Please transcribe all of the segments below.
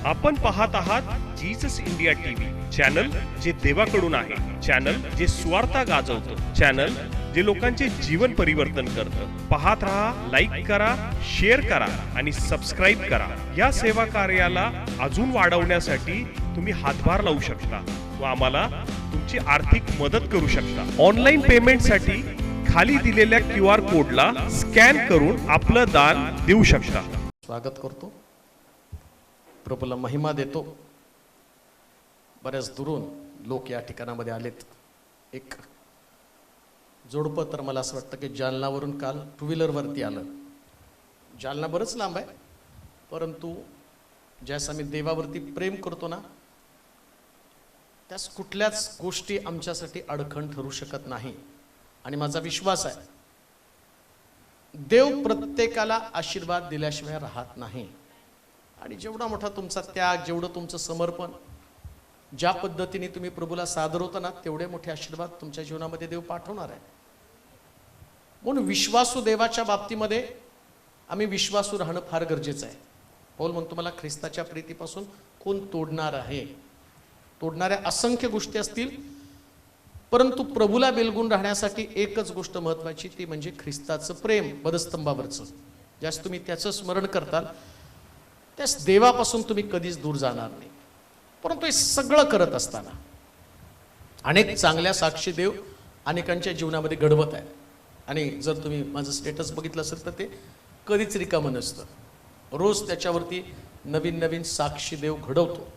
आपण पाहत आहात जीसस इंडिया टीव्ही चॅनल, जे देवाकडून आहे, चॅनल जे स्वार्थ गाजवतं, चॅनल जे लोकांचे जीवन परिवर्तन करतं. पाहत रहा, लाईक करा, शेअर करा आणि सबस्क्राईब करा. या सेवा कार्याला अजून वाढवण्यासाठी तुम्ही हातभार लावू शकता व आम्हाला तुमची आर्थिक मदत करू शकता. ऑनलाईन पेमेंटसाठी खाली दिलेल्या QR कोडला स्कॅन करून आपलं दान देऊ शकता. स्वागत करतो, प्रभूला महिमा देतो. बऱ्याच दुरून लोक या ठिकाणामध्ये आलेत. एक जोडपं तर मला असं वाटतं की जालनावरून काल 2 व्हीलरवरती आलं. जालना बरंच लांब आहे, परंतु ज्यास आम्ही देवावरती प्रेम करतो ना, त्यास कुठल्याच गोष्टी आमच्यासाठी अडखण ठरू शकत नाही. आणि माझा विश्वास आहे, देव प्रत्येकाला आशीर्वाद दिल्याशिवाय राहत नाही. आणि जेवढा मोठा तुमचा त्याग, जेवढं तुमचं समर्पण, ज्या पद्धतीने तुम्ही प्रभूला सादर होता ना, तेवढे मोठे आशीर्वाद तुमच्या जीवनामध्ये देव पाठवणार आहे. म्हणून विश्वासू देवाच्या बाबतीमध्ये आम्ही विश्वासू राहणं फार गरजेचं आहे. पौल म्हणतो, मला ख्रिस्ताच्या प्रीतीपासून कोण तोडणार आहे? तोडणाऱ्या असंख्य गोष्टी असतील, परंतु प्रभूला बेलगून राहण्यासाठी एकच गोष्ट महत्वाची, ती म्हणजे ख्रिस्ताचं प्रेम वधस्तंभावरचं. ज्यास तुम्ही त्याचं स्मरण करताल, त्यास देवापासून तुम्ही कधीच दूर जाणार नाही. परंतु हे सगळं करत असताना अनेक चांगल्या साक्षी देव अनेकांच्या जीवनामध्ये घडवत आहे. आणि जर तुम्ही माझं स्टेटस बघितलं असेल तर ते कधीच रिकामं नसतं. रोज त्याच्यावरती नवीन नवीन साक्षी देव घडवतो.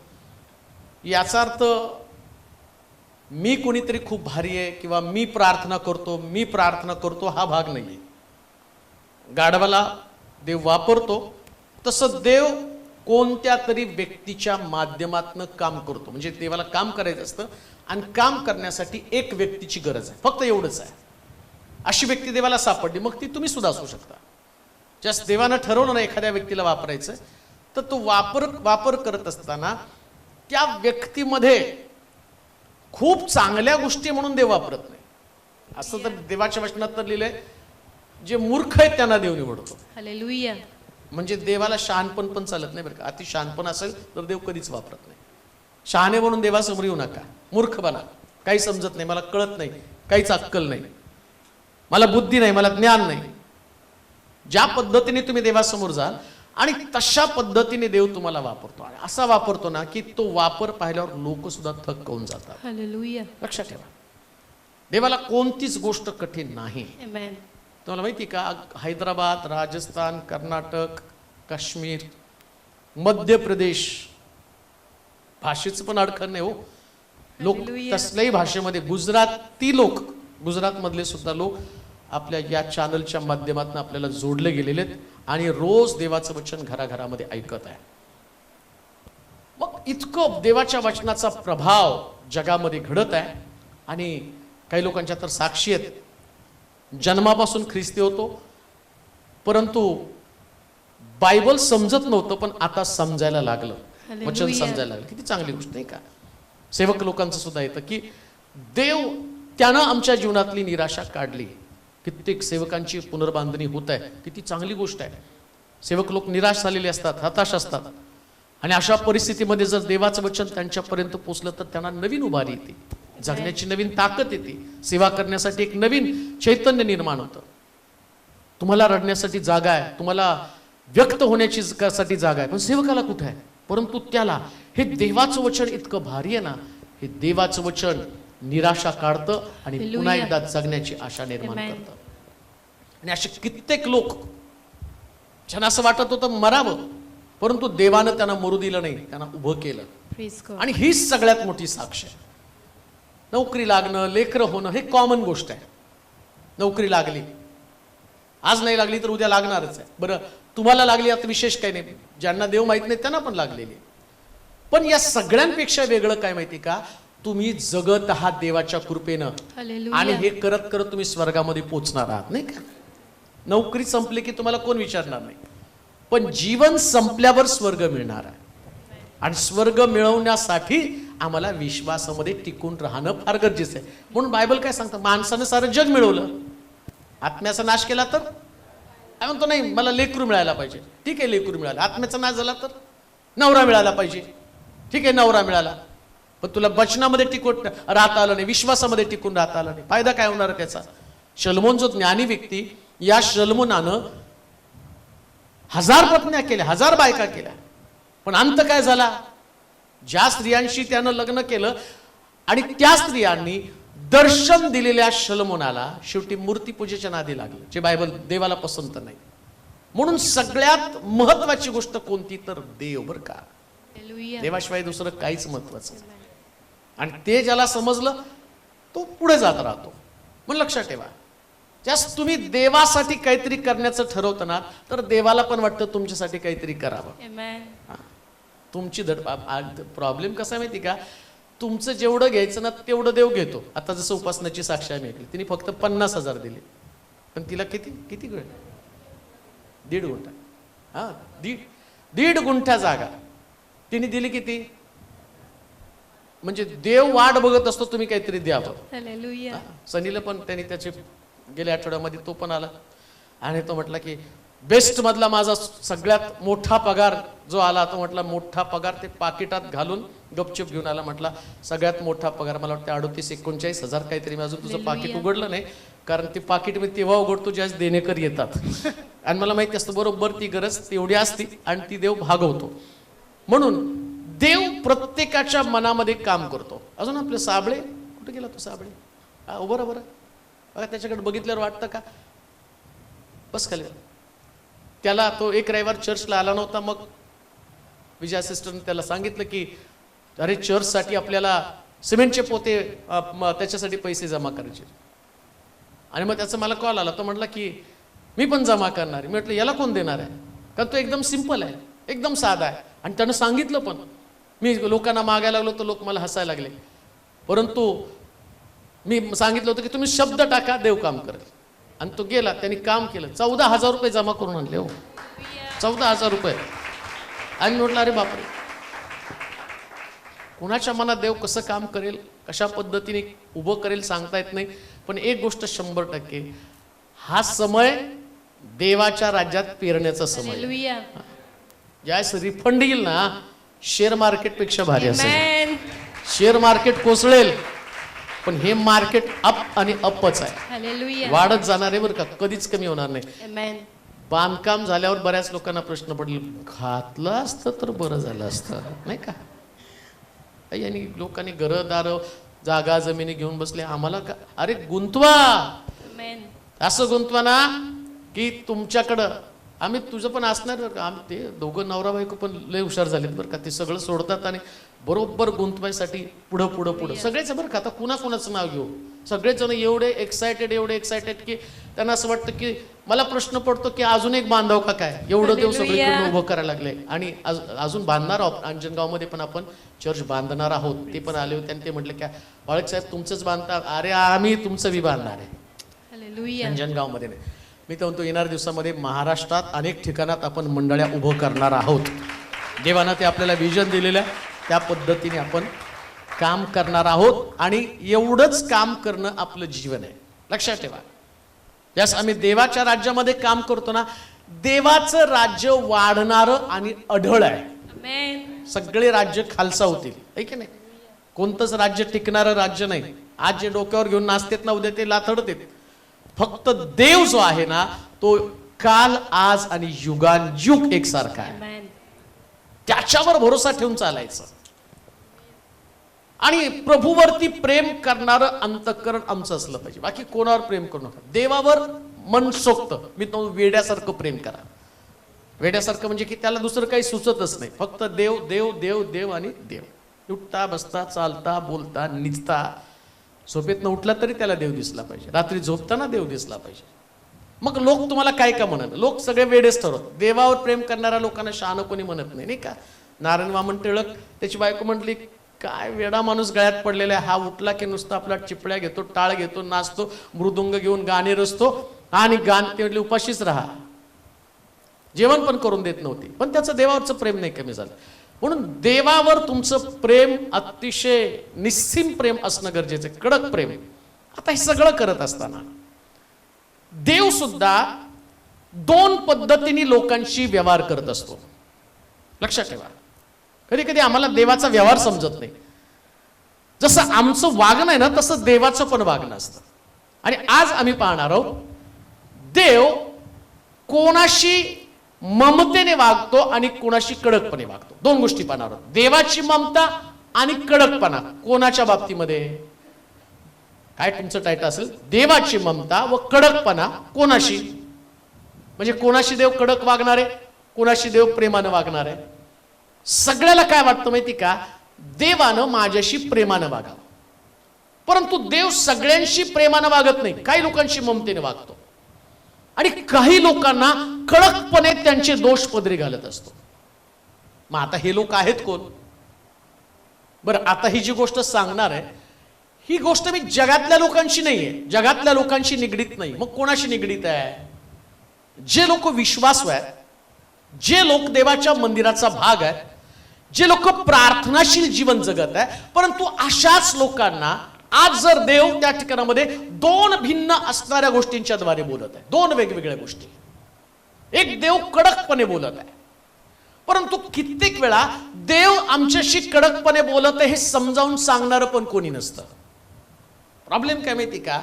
याचा अर्थ मी कोणीतरी खूप भारी आहे किंवा मी प्रार्थना करतो हा भाग नाही आहे. गाढवाला देव वापरतो, तसं देव कोणत्या तरी व्यक्तीच्या माध्यमातून काम करतो. म्हणजे देवाला काम करायचं असतं आणि काम करण्यासाठी एक व्यक्तीची गरज आहे, फक्त एवढंच आहे. अशी व्यक्ती देवाला सापडली, मग ती तुम्ही सुद्धा असू शकता. ज्यास देवानं ठरवलं ना एखाद्या व्यक्तीला वापरायचं, तर तो वापर करत असताना त्या व्यक्तीमध्ये खूप चांगल्या गोष्टी म्हणून देव वापरत नाही. असं तर देवाच्या वचनात तर लिहिलंय, जे मूर्ख आहेत त्यांना देव निवडतो. हालेलुया. म्हणजे देवाला शहाणपण पण चालत नाही बरं का. अति शहाणपण असेल तर देव कधीच वापरत नाही. शहाणे म्हणून देवासमोर येऊ नका. मूर्ख बना, काही समजत नाही, मला कळत नाही, काहीच अक्कल नाही, मला बुद्धी नाही, मला ज्ञान नाही. ज्या पद्धतीने तुम्ही देवासमोर जाल आणि तशा पद्धतीने देव तुम्हाला वापरतो. आणि असा वापरतो ना की तो वापर पाहिल्यावर लोक सुद्धा थक्क होऊन जातात. हालेलुया. लक्षात ठेवा, देवाला कोणतीच गोष्ट कठीण नाही. आमेन. तुम्हाला माहिती का, हैदराबाद, राजस्थान, कर्नाटक, काश्मीर, मध्य प्रदेश, भाषेचं पण अडखण नाही हो. लोक कसल्याही भाषेमध्ये, गुजराती लोक, गुजरातमधले सुद्धा लोक आपल्या या चॅनलच्या माध्यमातून आपल्याला जोडले गेलेले आहेत आणि रोज देवाचं वचन घराघरामध्ये ऐकत आहे. मग इतकं देवाच्या वचनाचा प्रभाव जगामध्ये घडत आहे. आणि काही लोकांच्या तर साक्षी आहेत, जन्मापासून ख्रिस्ती होतो, परंतु बायबल समजत नव्हतं, पण आता समजायला लागलं, वचन समजायला लागलं. किती चांगली गोष्ट नाही का. सेवक लोकांचं सुद्धा येतं की देव त्यानं आमच्या जीवनातली निराशा काढली. कित्येक सेवकांची पुनर्बांधणी होत आहे, किती चांगली गोष्ट आहे. सेवक लोक निराश झालेले असतात, हताश असतात, आणि अशा परिस्थितीमध्ये जर देवाचं वचन त्यांच्यापर्यंत पोहोचलं तर त्यांना नवीन उभारी येते, जगण्याची नवीन ताकद येते, सेवा करण्यासाठी एक नवीन चैतन्य निर्माण होतं. तुम्हाला रडण्यासाठी जागा आहे, तुम्हाला व्यक्त होण्याची साठी जागा आहे, पण सेवकाला कुठे आहे? परंतु त्याला हे देवाचं वचन इतकं भारी आहे ना, हे देवाचं वचन निराशा काढतं आणि पुन्हा एकदा जगण्याची आशा निर्माण करतं. आणि असे कित्येक लोक ज्यांना असं वाटत होतं मरावं, परंतु देवानं त्यांना मरू दिलं नाही, त्यांना उभं केलं. आणि हीच सगळ्यात मोठी साक्ष आहे. नोकरी लागणं, लेकरं होणं हे कॉमन गोष्ट आहे. नोकरी लागली, आज नाही लागली तर उद्या लागणारच आहे. बरं, तुम्हाला लागली आता विशेष काही नाही, ज्यांना देव माहित नाही त्यांना पण लागलेली. पण या सगळ्यांपेक्षा वेगळं काय माहिती का, तुम्ही जगत आहात देवाच्या कृपेनं. आणि हे करत करत तुम्ही स्वर्गामध्ये पोहोचणार आहात, नाही का. नोकरी संपली की तुम्हाला कोण विचारणार नाही, पण जीवन संपल्यावर स्वर्ग मिळणार आहे. आणि स्वर्ग मिळवण्यासाठी आम्हाला विश्वासामध्ये टिकून राहणं फार गरजेचं आहे. म्हणून बायबल काय सांगतं, माणसानं सारं जग मिळवलं, आत्म्याचा नाश केला तर म्हणतो नाही मला लेकरू मिळायला पाहिजे. ठीक आहे, लेकरू मिळालं, आत्म्याचा नाश झाला तर नवरा मिळाला पाहिजे, ठीक आहे नवरा मिळाला, पण तुला वचनामध्ये टिकून राहता आलं नाही, विश्वासामध्ये टिकून राहता आलं नाही, फायदा काय होणार आहे त्याचा? शलोमोन जो ज्ञानी व्यक्ती, या शलोमोनानं 1000 पत्न्या केल्या, 1000 बायका केल्या, पण अंत काय झाला? ज्या स्त्रियांशी त्यानं लग्न केलं आणि त्या स्त्रियांनी दर्शन दिलेल्या शलोमोनाला शेवटी मूर्तीपूजेच्या नादी लागले, जे बायबल देवाला पसंत नाही. म्हणून सगळ्यात महत्वाची गोष्ट कोणती तर देव, बरं का? देवाशिवाय दुसरं काहीच महत्वाचं नाही. आणि ते ज्याला समजलं तो पुढे जात राहतो. म्हणून लक्षात ठेवा, जास्त तुम्ही देवासाठी काहीतरी करण्याचं ठरवतं ना, तर देवाला पण वाटतं तुमच्यासाठी काहीतरी करावं. तुमची प्रॉब्लेम कसा आहे माहिती का? तुमचं जेवढं घ्यायचं ना तेवढं देव घेतो. आता जसं उपासनाची साक्षी आम्ही ऐकली, तिने फक्त 50,000 दिले, पण तिला किती किती वेळ? 1.5 गुंठा. हा, 1.5 गुंठा जागा तिने दिली. किती म्हणजे देव वाट बघत असतो तुम्ही काहीतरी द्यावं. सनीला पण त्यांनी त्याचे गेल्या आठवड्यामध्ये तो पण आला आणि तो म्हटला की बेस्ट मधला माझा सगळ्यात मोठा पगार जो आला, तो म्हटला मोठा पगार ते पाकिटात घालून गपचूप घेऊन आला. म्हटला सगळ्यात मोठा पगार मला वाटतं 38-39,000 काहीतरी. मी अजून तुझं पाकिट उघडलं नाही, कारण ते पाकिट मी तेव्हा उघडतो ज्यावेळेस देणेकर येतात आणि मला माहिती असतं बरोबर ती गरज तेवढी असती आणि ती देव भागवतो. म्हणून देव प्रत्येकाच्या मनामध्ये काम करतो. अजून आपले साबळे, कुठे गेला तो साबळे? हा, उभं बरं बघा, त्याच्याकडे बघितल्यावर वाटतं का? बस खाली. त्याला तो एक रविवार चर्चला आला नव्हता. मग विजय सिस्टरने त्याला सांगितलं की अरे चर्चसाठी आपल्याला सिमेंटचे पोते त्याच्यासाठी पैसे जमा करायचे. आणि मग त्याचा मला कॉल आला. तो म्हटला की मी पण जमा करणार आहे. मी म्हटलं याला कोण देणार आहे? कारण तो एकदम सिंपल आहे, एकदम साधा आहे. आणि त्यानं सांगितलं पण. मी लोकांना मागायला लागलो तर लोक मला हसायला लागले, परंतु मी सांगितलं होतं की तुम्ही शब्द टाका, देव काम करेल. आणि तो गेला, त्यांनी काम केलं. 14,000 रुपये जमा करून आणले. हो, 14,000 रुपये. आणि म्हटलं अरे बापरे, कुणाच्या मनात देव कसं काम करेल, कशा पद्धतीने उभं करेल सांगता येत नाही. पण एक गोष्ट 100%, हा समय देवाच्या राज्यात पेरण्याचा समय. ज्यावेळेस रिफंड येईल ना, शेअर मार्केट पेक्षा भारी असेल. शेअर मार्केट कोसळेल, पण हे मार्केट अप आणि अपच आहे, वाढत जाणार आहे बरं का, कधीच कमी होणार नाही. बांधकाम झाल्यावर बऱ्याच लोकांना प्रश्न पडले, घातलं असतं तर बरं झालं असतं, नाही का? आणि लोकांनी घरदार जागा जमिनी घेऊन बसले. आम्हाला का? अरे गुंतवा, असं गुंतवा ना की तुमच्याकडं आम्ही तुझं पण असणार बरं का. आम्ही ते दोघं नवरा बायको पण लय हुशार झालेत बरं का. ते सगळं सोडतात आणि बरोबर गुंतवायसाठी पुढं पुढं पुढं सगळेच बरं का. आता कुणाकुणाचं नाव घेऊ, सगळेच जण एवढे एक्सायटेड की त्यांना असं वाटतं की मला प्रश्न पडतो की अजून एक बांधाव का काय, एवढं देव सगळीकडून उभं करायला लागले. आणि अजून बांधणार आहोत. अंजनगावमध्ये पण आपण चर्च बांधणार आहोत. ते पण आले होते आणि ते म्हटलं क्या बाळक साहेब तुमचंच बांधता? अरे आम्ही तुमचं बी बांधणार आहे. अंजनगावमध्ये नाही, मी तर म्हणतो येणाऱ्या दिवसामध्ये महाराष्ट्रात अनेक ठिकाणात आपण मंडळ्या उभं करणार आहोत. देवानं ते आपल्याला विजन दिलेलं आहे, त्या पद्धतीने आपण काम करणार आहोत. आणि एवढंच काम करणं आपलं जीवन आहे, लक्षात ठेवा. यास आम्ही देवाच्या राज्यामध्ये काम करतो ना, देवाचं राज्य वाढणारं आणि अढळ आहे. सगळे राज्य खालसा होतील, आहे की नाही? कोणतंच राज्य टिकणारं राज्य नाही. आज जे डोक्यावर घेऊन नाचतेत ना, उद्या ते लाथडतेत. फक्त देव जो आहे ना, तो काल आज आणि युगांयुग एकसारखा आहे. त्याच्यावर भरोसा ठेवून चालायचं. आणि प्रभूवरती प्रेम करणारं अंतःकरण आमचं असलं पाहिजे. बाकी कोणावर प्रेम करू नका. देवावर मनसोक्त, मी तो वेड्यासारखं प्रेम करा. वेड्यासारखं म्हणजे की त्याला दुसरं काही सुचतच नाही, फक्त देव देव देव देव आणि देव. उठता बसता चालता बोलता निजता, झोपेतनं उठला तरी त्याला देव दिसला पाहिजे, रात्री झोपताना देव दिसला पाहिजे. मग लोक तुम्हाला काय का म्हणत? लोक सगळे वेडेच ठरवत. देवावर प्रेम करणाऱ्या लोकांना शहाणं कोणी म्हणत नाही, नाही का? नारायण वामन टिळक, त्याची बायको म्हटली काय वेडा माणूस गळ्यात पडलेला आहे, हा उठला की नुसता आपला चिपळ्या घेतो, टाळ घेतो, नाचतो, मृदुंग घेऊन गाणे रचतो आणि ते म्हटले उपाशीच राहा. जेवण पण करून देत नव्हती, पण त्याचं देवावरचं प्रेम नाही कमी झालं. म्हणून देवावर तुमचं प्रेम अतिशय निस्सीम प्रेम असणं गरजेचं आहे, कडक प्रेम. आता हे सगळं करत असताना देव सुद्धा 2 पद्धतीने लोकांशी व्यवहार करत असतो, लक्षात ठेवा. कधी कधी आम्हाला देवाचा व्यवहार समजत नाही. जसं आमचं वागणं आहे ना तसं देवाचं पण वागणं असतं. आणि आज आम्ही पाहणार आहोत देव कोणाशी ममतेने वागतो आणि कोणाशी कडकपणे वागतो. दोन गोष्टी पाहणार आहोत. देवाची ममता आणि कडकपणा कोणाच्या बाबतीमध्ये. काय तुमचं टायटल असेल, देवाची ममता व कडकपणा कोणाशी. म्हणजे कोणाशी देव कडक वागणार आहे, कोणाशी देव प्रेमानं वागणार आहे. सगळ्याला काय वाटतं माहिती का, देवानं माझ्याशी प्रेमानं वागावं. परंतु देव सगळ्यांशी प्रेमानं वागत नाही, काही लोकांशी ममतेने वागतो आणि काही लोकांना कडकपणे त्यांचे दोष पदरी घालत असतो. मग आता हे लोक आहेत कोण. बरं, आता ही जी गोष्ट सांगणार आहे ही गोष्ट मी जगातल्या लोकांशी नाहीये, जगातल्या लोकांशी निगडीत नाही. मग कोणाशी निगडीत आहे. जे लोक विश्वासू आहेत, जे लोक देवाच्या मंदिराचा भाग आहेत, जे लोक प्रार्थनाशील जीवन जगत आहे, परंतु अशाच लोकांना आज जर देव त्या ठिकाणामध्ये दोन भिन्न असणाऱ्या गोष्टींच्या द्वारे बोलत आहे. दोन वेगवेगळ्या गोष्टी. एक देव कडकपणे बोलत आहे, परंतु कित्येक वेळा देव आमच्याशी कडकपणे बोलत आहे हे समजावून सांगणार पण कोणी नसतं. प्रॉब्लेम काय माहिती का,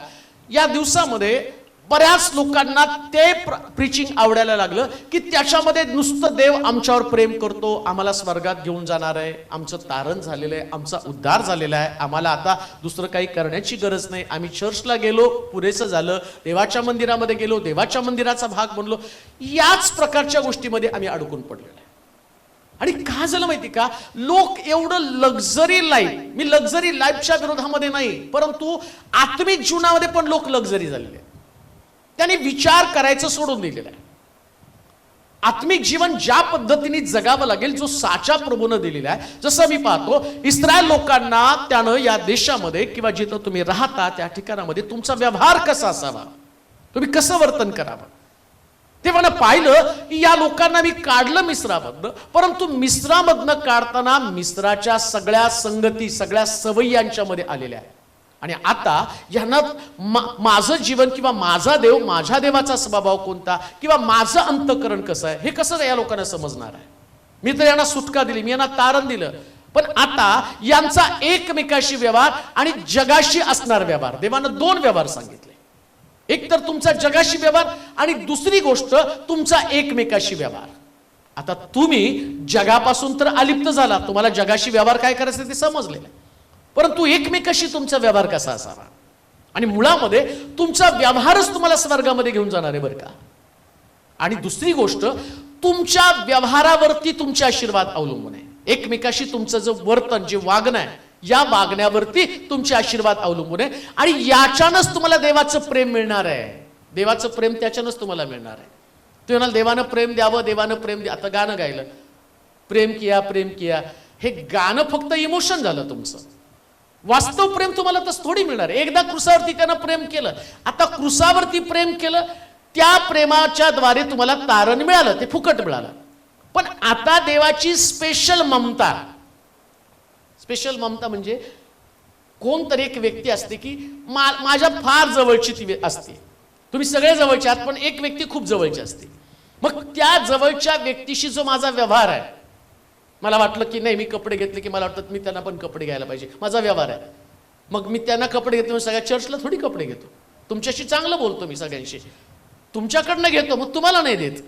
या दिवसामध्ये बऱ्याच लोकांना ते प्रीचिंग आवडायला लागलं की त्याच्यामध्ये नुसतं देव आमच्यावर प्रेम करतो, आम्हाला स्वर्गात घेऊन जाणार आहे, आमचं तारण झालेलं आहे, आमचा उद्धार झालेला आहे, आम्हाला आता दुसरं काही करण्याची गरज नाही, आम्ही चर्चला गेलो पुरेसं झालं, देवाच्या मंदिरामध्ये गेलो देवाच्या मंदिराचा भाग बनलो. याच प्रकारच्या गोष्टीमध्ये आम्ही अडकून पडलेलो आहे. आणि काय झालं माहिती का, लोक एवढं लक्झरी लाईफ, मी लक्झरी लाईफच्या विरोधामध्ये नाही, परंतु आत्मिक जीवनामध्ये पण लोक लक्झरी झालेले. त्यांनी विचार करायचं सोडून दिलेलं आहे. आत्मिक जीवन ज्या पद्धतीने जगावं लागेल जो साचा प्रभूनं दिलेला आहे. जसं मी पाहतो इस्रायल लोकांना त्यानं या देशामध्ये किंवा जिथं तुम्ही राहता त्या ठिकाणामध्ये तुमचा व्यवहार कसा असावा, तुम्ही कसं वर्तन करावं. तेव्हा पाहिलं की या लोकांना मी काढलं मिस्रामधनं, परंतु मिस्रामधनं काढताना मिस्राच्या सगळ्या संगती सगळ्या सवयी यांच्यामध्ये आलेल्या आहेत. आणि आता यांना माझं जीवन किंवा माझा देव, माझ्या देवाचा स्वभाव कोणता किंवा माझं अंतःकरण कसं आहे हे कसं या लोकांना समजणार आहे. मी तर यांना सुटका दिली, मी यांना तारण दिलं, पण आता यांचा एकमेकाशी व्यवहार आणि जगाशी असणार व्यवहार. देवानं दोन व्यवहार सांगितले. एक तर तुमचा जगाशी व्यवहार आणि दुसरी गोष्ट तुमचा एकमेकाशी व्यवहार. आता तुम्ही जगापासून तर अलिप्त झाला, तुम्हाला जगाशी व्यवहार काय करायचं ते समजलेलं आहे, परंतु एकमेकाशी तुमचा व्यवहार कसा असावा. आणि मुळामध्ये तुमचा व्यवहारच तुम्हाला स्वर्गामध्ये घेऊन जाणार आहे बरं का. आणि दुसरी गोष्ट तुमच्या व्यवहारावरती तुमचे आशीर्वाद अवलंबून आहे. एकमेकाशी तुमचं जे वर्तन, जे वागणं आहे, या वागण्यावरती तुमचे आशीर्वाद अवलंबून आहे. आणि याच्यानंच तुम्हाला देवाचं प्रेम मिळणार आहे. देवाचं प्रेम त्याच्यानंच तुम्हाला मिळणार आहे. तुम्ही म्हणाल देवानं प्रेम द्यावं, देवानं प्रेम द्या. आता गाणं गायलं, प्रेम किया प्रेम किया, हे गाणं फक्त इमोशन झालं तुमचं. वास्तव प्रेम तुम्हाला तसं थोडी मिळणार. एकदा क्रुसावरती त्यानं प्रेम केलं, आता क्रुसावरती प्रेम केलं, त्या प्रेमाच्या द्वारे तुम्हाला तारण मिळालं, ते फुकट मिळालं. पण आता देवाची स्पेशल ममता. स्पेशल ममता म्हणजे कोणतरी एक व्यक्ती असते की माझ्या फार जवळची ती असते. तुम्ही सगळे जवळचे आहात, पण एक व्यक्ती खूप जवळची असते. मग त्या जवळच्या व्यक्तीशी जो माझा व्यवहार आहे, मला वाटलं की नाही मी कपडे घेतले की मला वाटतं मी त्यांना पण कपडे घ्यायला पाहिजे, माझा व्यवहार आहे. मग मी त्यांना कपडे घेतो, सगळ्या चर्चला थोडी कपडे घेतो. तुमच्याशी चांगलं बोलतो मी सगळ्यांशी, तुमच्याकडनं घेतो, मग तुम्हाला नाही देत.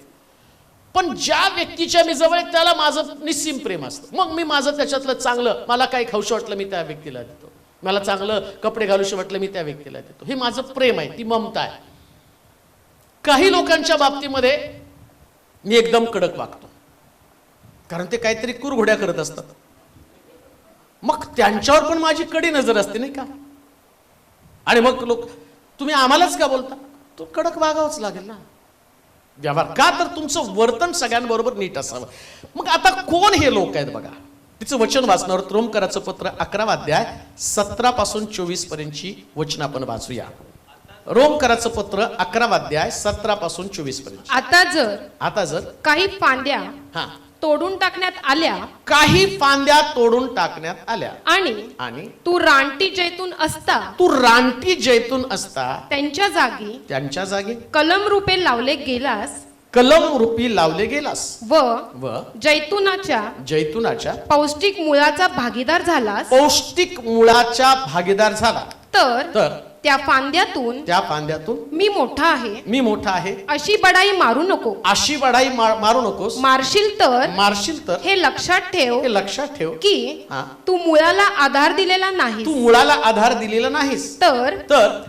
पण ज्या व्यक्तीच्या मी जवळ आहे त्याला माझं निस्सीम प्रेम असतं. मग मी माझं त्याच्यातलं चांगलं, मला काही खाऊशी वाटलं मी त्या व्यक्तीला देतो, मला चांगलं कपडे घालूशी वाटलं मी त्या व्यक्तीला देतो. हे माझं प्रेम आहे, ती ममता आहे. काही लोकांच्या बाबतीमध्ये मी एकदम कडक वागतो, कारण ते काहीतरी कुरघोड्या करत असतात. मग त्यांच्यावर पण माझी कडी नजर असते नाही का. आणि मग लोक तुम्ही आम्हालाच का बोलता, तो कडक वागावंच लागेल ना व्यवहार का, तर तुमचं वर्तन सगळ्यांबरोबर नीट असावं. मग आता कोण हे लोक आहेत बघा. तिचं वचन वाचणार रोमकराचं पत्र 11 अध्याय 17 पासून 24 पर्यंतची वचन आपण वाचूया. रोमकराचं पत्र 11 अध्याय 17 पासून 24 पर्यंत. आता जर काही फांद्या तोडून टाकण्यात आल्या, काही फांद्या तोडून टाकण्यात आल्या आणि तू रानटी जैतून असता त्यांच्या जागी कलम रूपे लावले गेलास, कलम रूपी लावले गेलास व व जैतुनाच्या जैतुनाच्या पौष्टिक मुळाचा भागीदार झालास पौष्टिक मुळाच्या भागीदार झाला तर त्या फांद्यातून मी मोठा आहे अशी बडाई मारू नको. अशी बडाई मारू नकोस. मारशील तर हे लक्षात ठेव की हा. तू मुळाला आधार दिलेला नाही. तू मुळाला आधार दिलेला नाहीस. तर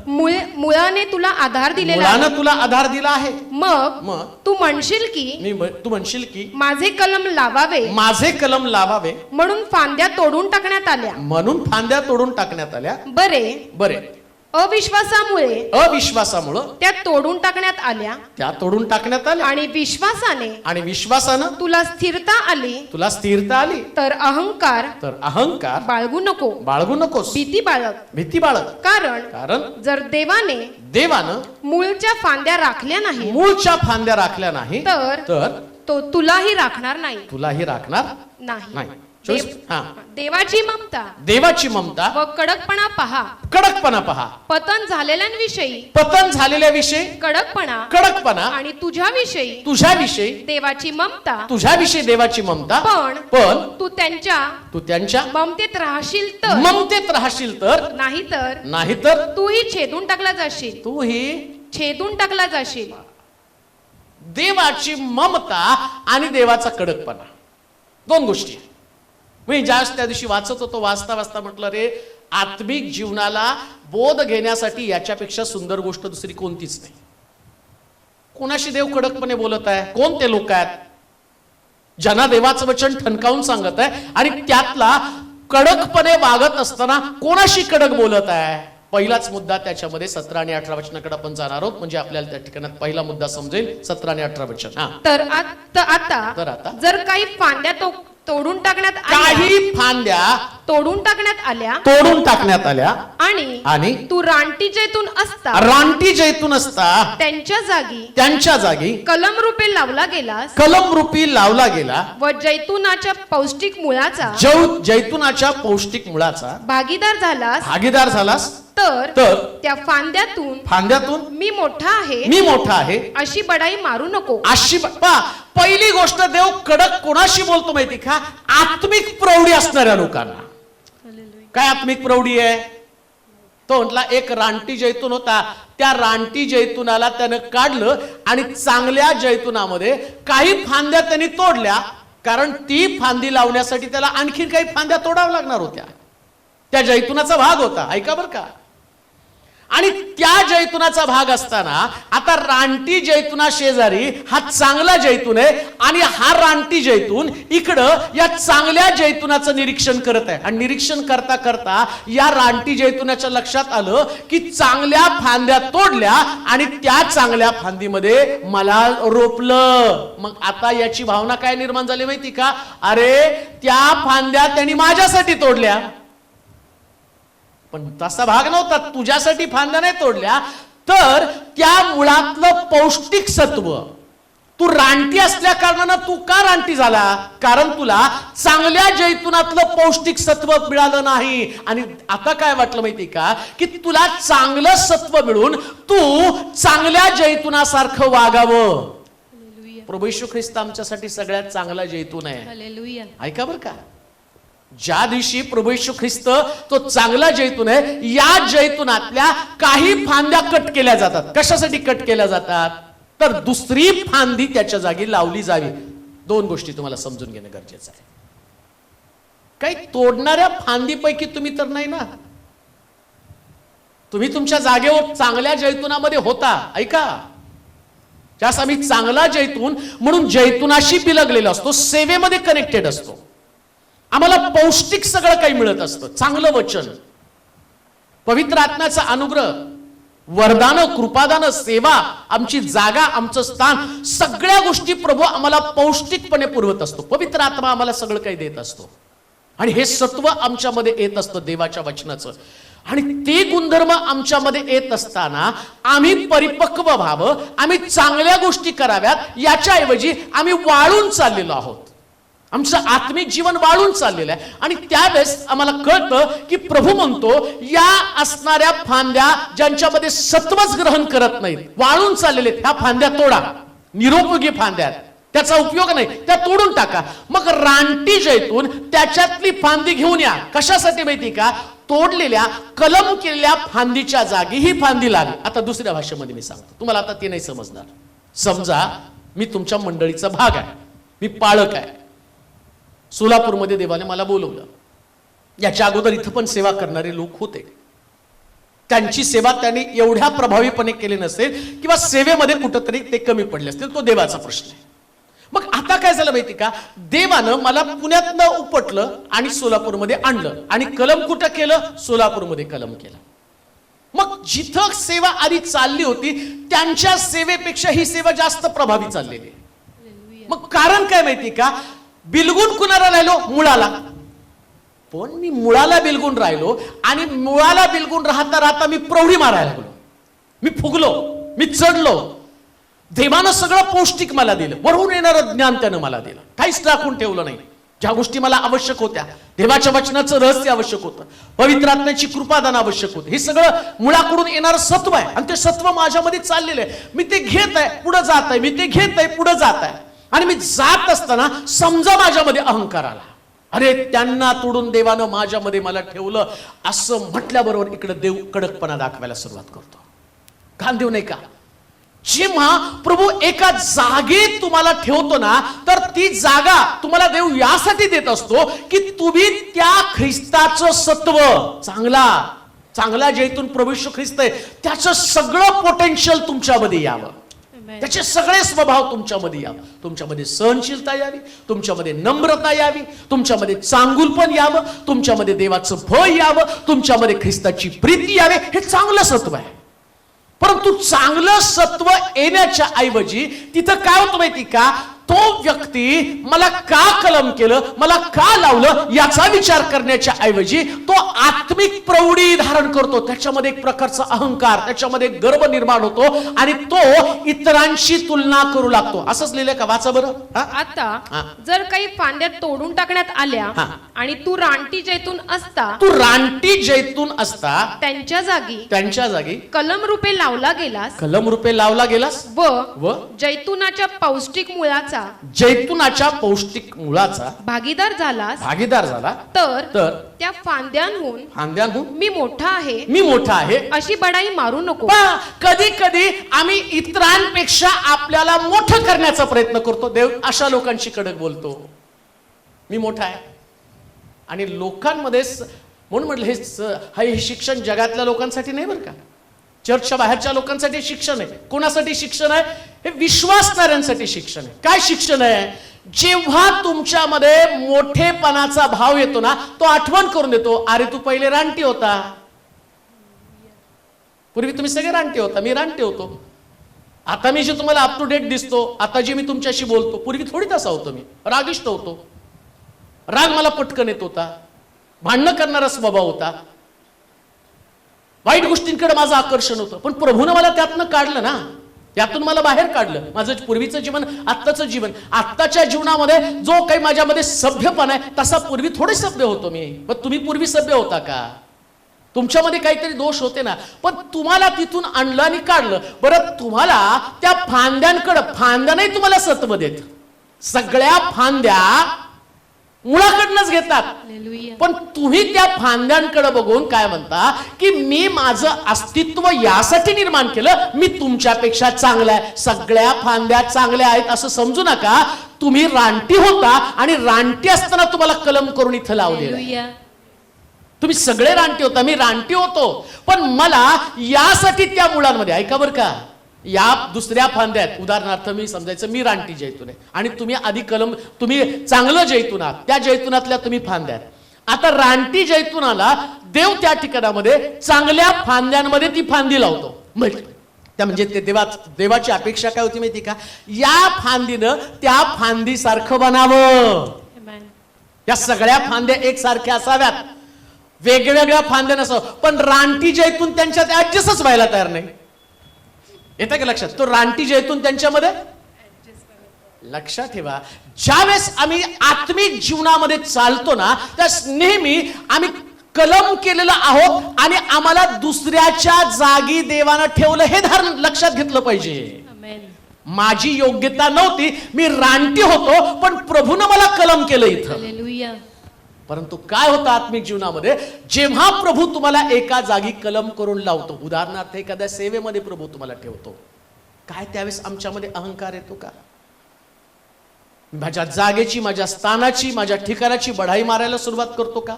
मुळाने तुला आधार दिलेला आहे. तुला आधार दिला आहे. मग तू म्हणशील की माझे कलम लावावे म्हणून फांद्या तोडून टाकण्यात आल्या. बरे अविश्वासामुळे त्या तोडून टाकण्यात आल्या आणि विश्वासाने तुला स्थिरता आली तर अहंकार बाळगू नकोस. भीती बाळग. कारण जर देवानं मूळच्या फांद्या राखल्या नाही तर तो तुलाही राखणार नाही. देवाची ममता व कडकपणा पहा. पतन झालेल्यांविषयी कडकपणा आणि तुझ्याविषयी देवाची ममता पण तू त्यांच्या ममतेत राहशील तर नाहीतर तूही छेदून टाकला जाशील. देवाची ममता आणि देवाचा कडकपणा दोन गोष्टी. मी ज्यावेळेस त्या दिवशी वाचत होतो वाचता म्हटलं रे आत्मिक जीवनाला बोध घेण्यासाठी याच्यापेक्षा सुंदर गोष्ट दुसरी कोणतीच नाही. कोणाशी देव कडकपणे बोलत आहे? कोण ते लोक आहेत ज्यांना देवाचं वचन ठणकावून सांगत आहे आणि त्यातला कडकपणे वागत असताना कोणाशी कडक बोलत आहे? पहिलाच मुद्दा त्याच्यामध्ये 17 आणि 18 वचनाकडे आपण जाणार आहोत म्हणजे आपल्याला त्या ठिकाणी पहिला मुद्दा समजेल. 17 आणि 18 वचन. तर आता जर काही फांद्या तोडून टाकण्यात आल्या आणि तू रानटी जैतून असता त्यांच्या जागी कलम रूपी लावला गेला व जैतुनाच्या पौष्टिक मुळाचा भागीदार झालास तर त्या फांद्यातून मी मोठा आहे अशी बडाई मारू नको. पहिली गोष्ट देव कडक कोणाशी बोलतो माहिती का? आत्मिक प्रौढी असणाऱ्या लोकांना. काय आत्मिक प्रौढी आहे? तो म्हटला एक रानटी जैतून होता. त्या रानटी जैतुनाला त्यानं काढलं आणि चांगल्या जैतुनामध्ये काही फांद्या त्यांनी तोडल्या कारण ती फांदी लावण्यासाठी त्याला आणखी काही फांद्या तोडाव्या लागणार होत्या. त्या जैतुनाचा भाग होता. ऐका बरं का. आणि त्या जैतुनाचा भाग असताना आता रानटी जैतुना शेजारी हा चांगला जैतून आहे आणि हा रानटी जैतून इकडं या चांगल्या जैतुनाचं निरीक्षण करत आहे. आणि निरीक्षण करता करता या रानटी जैतुनाच्या लक्षात आलं की चांगल्या फांद्या तोडल्या आणि त्या चांगल्या फांदीमध्ये मला रोपलं. मग आता याची भावना काय निर्माण झाली माहिती का? अरे त्या फांद्या त्यांनी माझ्यासाठी तोडल्या पण तसा भाग नव्हता. तुझ्यासाठी फांद्या नाही तोडल्या तर त्या मुळातलं पौष्टिक सत्व तू रानटी असल्या कारणानं तू का रानटी झाला? कारण तुला चांगल्या जैतुनातलं पौष्टिक सत्व मिळालं नाही. आणि आता काय वाटलं माहिती का की तुला चांगलं सत्व मिळून तू चांगल्या जैतुनासारखं वागावं. प्रभू येशू ख्रिस्त आमच्यासाठी सगळ्यात चांगला जैतून आहे. ऐका बरं का. ज्या दिवशी प्रभू येशू ख्रिस्त तो चांगला जैतून आहे या जैतुनातल्या काही फांद्या कट केल्या जातात. कशासाठी कट केल्या जातात? तर दुसरी फांदी त्याच्या जागी लावली जावी. दोन गोष्टी तुम्हाला समजून घेणं गरजेचं आहे. काही तोडणाऱ्या फांदीपैकी तुम्ही तर नाही ना. तुम्ही तुमच्या जागेवर चांगल्या जैतुनामध्ये होता. ऐका. ज्यास आम्ही चांगला जैतून म्हणून जैतुनाशी बिलगलेला असतो, सेवेमध्ये कनेक्टेड असतो. आम्हाला पौष्टिक सगळं काही मिळत असतं. चांगलं वचन, पवित्र आत्म्याचा अनुग्रह, वरदान, कृपादान, सेवा, आमची जागा, आमचं स्थान, सगळ्या गोष्टी प्रभू आम्हाला पौष्टिकपणे पुरवत असतो. पवित्र आत्मा आम्हाला सगळं काही देत असतो आणि हे सत्व आमच्यामध्ये येत असतं देवाच्या वचनाचं. आणि ते गुणधर्म आमच्यामध्ये येत असताना आम्ही परिपक्व व्हावं, आम्ही चांगल्या गोष्टी कराव्यात याच्याऐवजी आम्ही वाळून चाललेलो आहोत. आमचं आत्मिक जीवन वाळून चाललेलं आहे. आणि त्यावेळेस आम्हाला कळतं की प्रभू म्हणतो या असणाऱ्या फांद्या ज्यांच्यामध्ये सत्वच ग्रहण करत नाहीत, वाळून चाललेले, ह्या फांद्या तोडा. निरुपयोगी फांद्या आहेत, त्याचा उपयोग नाही, त्या तोडून टाका. मग रानटी जैतून त्याच्यातली फांदी घेऊन या. कशासाठी माहिती का? तोडलेल्या कलम केलेल्या फांदीच्या जागी ही फांदी लागली. आता दुसऱ्या भाषेमध्ये मी सांगतो तुम्हाला, आता ते नाही समजणार. समजा मी तुमच्या मंडळीचा भाग आहे, मी पाळक आहे. सोलापूरमध्ये देवाने मला बोलवलं. याच्या अगोदर इथं पण सेवा करणारे लोक होते. त्यांची सेवा त्यांनी एवढ्या प्रभावीपणे केली नसेल किंवा सेवेमध्ये कुठंतरी ते कमी पडले असतील, तो देवाचा प्रश्न आहे. मग आता काय झालं माहिती का? देवानं मला पुण्यातनं उपटलं आणि सोलापूरमध्ये आणलं आणि कलम कुठं केलं? सोलापूरमध्ये कलम केलं. मग जिथं सेवा आधी चालली होती त्यांच्या सेवेपेक्षा ही सेवा जास्त प्रभावी चाललेली. मग कारण काय माहिती का? बिलगून कुणाला राहिलो? मुळाला. पण मी मुळाला बिलगून राहिलो आणि मुळाला बिलगून राहता राहता मी प्रौढी मारायला लागलो, मी फुगलो, मी चढलो. देवानं सगळं पौष्टिक मला दिलं, वरून येणारं ज्ञान त्यानं मला दिलं, काहीच टाकून ठेवलं नाही. ज्या गोष्टी मला आवश्यक होत्या, देवाच्या वचनाचं रहस्य आवश्यक होतं, पवित्र आत्म्याची कृपादान आवश्यक होतं, हे सगळं मुळाकडून येणारं सत्व आहे आणि ते सत्व माझ्यामध्ये चाललेलं आहे. मी ते घेत आहे, पुढे जात आहे, मी ते घेत आहे, पुढे जात आहे. आणि मी जात असताना समजा माझ्यामध्ये अहंकार आला. अरे त्यांना तोडून देवानं माझ्यामध्ये मला ठेवलं असं म्हटल्याबरोबर इकडे देव कडकपणा दाखवायला सुरुवात करतो. घाण देव नाही का? जेव्हा प्रभू एका जागेत तुम्हाला ठेवतो ना, तर ती जागा तुम्हाला देव यासाठी देत असतो की तुम्ही त्या ख्रिस्ताचं सत्व, चांगला जैतून प्रभू येशू ख्रिस्त आहे, त्याचं सगळं पोटेन्शियल तुमच्यामध्ये यावं, त्याचे सगळे स्वभाव तुमच्यामध्ये यावं. तुमच्यामध्ये सहनशीलता यावी, तुमच्यामध्ये नम्रता यावी, तुमच्यामध्ये चांगुलपण यावं, तुमच्यामध्ये देवाचं भय यावं, तुमच्यामध्ये ख्रिस्ताची प्रीती यावी. हे चांगलं सत्व आहे. परंतु चांगलं सत्व येण्याच्या ऐवजी तिथं काय होतं माहिती का? तो व्यक्ती मला का कलम केलं, मला का लावलं याचा विचार करण्याच्या ऐवजी तो आत्मिक प्रौढी धारण करतो. त्याच्यामध्ये एक प्रकारचा अहंकार, त्याच्यामध्ये गर्व निर्माण होतो आणि तो इतरांशी तुलना करू लागतो. असंच लिहिलंय का? वाचा बरं. आता जर काही फांद्या तोडून टाकण्यात आल्या आणि तू रानटी जैतून असता त्यांच्या जागी कलम रूपे लावला गेलास व जैतुनाच्या पौष्टिक मुळाचा भागीदार झाला तर त्या फांद्यांहून मी मोठा आहे अशी बडाई मारू नको. कधी कधी आम्ही इतरांपेक्षा आपल्याला मोठं करण्याचा प्रयत्न करतो. देव अशा लोकांशी कडक बोलतो, मी मोठा आहे. आणि लोकांमध्ये म्हणून म्हटलं हे शिक्षण जगातल्या लोकांसाठी नाही बरं का, चर्चच्या बाहेरच्या लोकांसाठी शिक्षण आहे. कोणासाठी शिक्षण आहे? हे विश्वासणाऱ्यांसाठी शिक्षण आहे. काय शिक्षण आहे? जेव्हा तुमच्यामध्ये मोठेपणाचा भाव येतो ना, तो आठवण करून देतो, अरे तू पहिले रानटी होता, पूर्वी तुम्ही सगळे रानटी होता, मी रानटी होतो. आता मी जे तुम्हाला अप टू डेट दिसतो, आता जे मी तुमच्याशी बोलतो, पूर्वी थोडी तसा होतो. मी रागिष्ट होतो, राग मला पटकन येत होता, भांडणं करणारा स्वभाव होता, वाईट गोष्टींकडे माझं आकर्षण होतं. पण प्रभूनं मला त्यातनं काढलं ना, त्यातून मला बाहेर काढलं. माझं पूर्वीचं जीवन, आत्ताचं जीवन, आत्ताच्या जीवनामध्ये जो काही माझ्यामध्ये सभ्यपणा आहे तसा पूर्वी थोडे सभ्य होतो मी. पण तुम्ही पूर्वी सभ्य होता का? तुमच्यामध्ये काहीतरी दोष होते ना, पण तुम्हाला तिथून आणलं आणि काढलं. बरं, तुम्हाला त्या फांद्या नाही तुम्हाला सत्व देत, सगळ्या फांद्या मुळाकडनंच घेतात. पण तुम्ही त्या फांद्यांकडे बघून काय म्हणता की मी माझं अस्तित्व यासाठी निर्माण केलं, मी तुमच्यापेक्षा चांगला आहे, सगळ्या फांद्या चांगल्या आहेत असं समजू नका. तुम्ही रानटी होता आणि रानटी असताना तुम्हाला कलम करून इथं लावलेलं. तुम्ही सगळे रानटी होता, मी रानटी होतो, पण मला यासाठी त्या मुळांमध्ये, ऐका बरं का, या दुसऱ्या फांद्या आहेत. उदाहरणार्थ मी समजायचं मी रानटी जैतून आहे आणि तुम्ही आधी तुम्ही चांगलं जैतून आहात, त्या जैतुनातल्या तुम्ही फांद्या आहेत. आता रानटी जैतुनाला देव त्या ठिकाणामध्ये चांगल्या फांद्यांमध्ये ती फांदी लावतो. म्हणजे ते देवाची अपेक्षा काय होती माहिती का? या फांदीनं त्या फांदीसारखं बनावं. या सगळ्या फांद्या एकसारख्या असाव्यात, वेगवेगळ्या फांद्या नसावं. पण रानटी जैतून त्यांच्यात ऍडजस्टच व्हायला तयार नाही. येतं का लक्षात? तो रानटी जैतून त्यांच्यामध्ये. लक्षात ठेवा, ज्यावेळेस आम्ही आत्मिक जीवनामध्ये चालतो ना, त्यास नेहमी आम्ही कलम केलेलं आहोत आणि आम्हाला दुसऱ्याच्या जागी देवानं ठेवलं हे लक्षात घेतलं पाहिजे. माझी योग्यता नव्हती, मी रानटी होतो, पण प्रभूनं मला कलम केलं इथं. हालेलुया. परंतु काय होतं आत्मिक जीवनामध्ये, जेव्हा प्रभू तुम्हाला एका जागी कलम करून लावतो, उदाहरणार्थ एखाद्या सेवेमध्ये प्रभू तुम्हाला ठेवतो, काय त्यावेळेस आमच्यामध्ये अहंकार येतो का? माझ्या जागेची, माझ्या स्थानाची, माझ्या ठिकाणाची बढाई मारायला सुरुवात करतो का?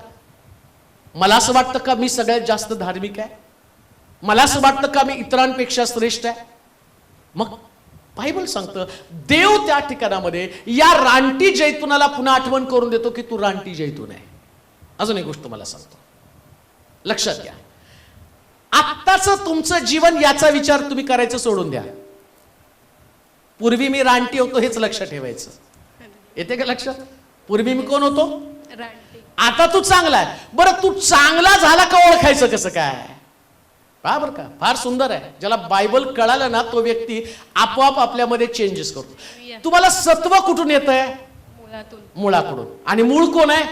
मला असं वाटतं का मी सगळ्यात जास्त धार्मिक आहे? मला असं वाटतं का मी इतरांपेक्षा श्रेष्ठ आहे? मग बायबल सांगतं, देव त्या ठिकाणामध्ये या रानटी जैतुनाला पुन्हा आठवण करून देतो की तू रानटी जैतून आहे. अजून एक गोष्ट मला सांगतो, लक्षात घ्या. आत्ताच तुमचं जीवन याचा विचार तुम्ही करायचं सोडून द्या. पूर्वी मी रानटी होतो हेच लक्षात ठेवायचं. येते का लक्षात? पूर्वी मी कोण होतो? आता तू चांगला आहे. बरं, तू चांगला झाला का ओळखायचं कसं काय? बरं का, फार सुंदर आहे. ज्याला बायबल कळालं ना, तो व्यक्ती आपोआप आपल्यामध्ये चेंजेस करतो. तुम्हाला सत्व कुठून येत आहे? मुळाकडून. आणि मूळ कोण आहे?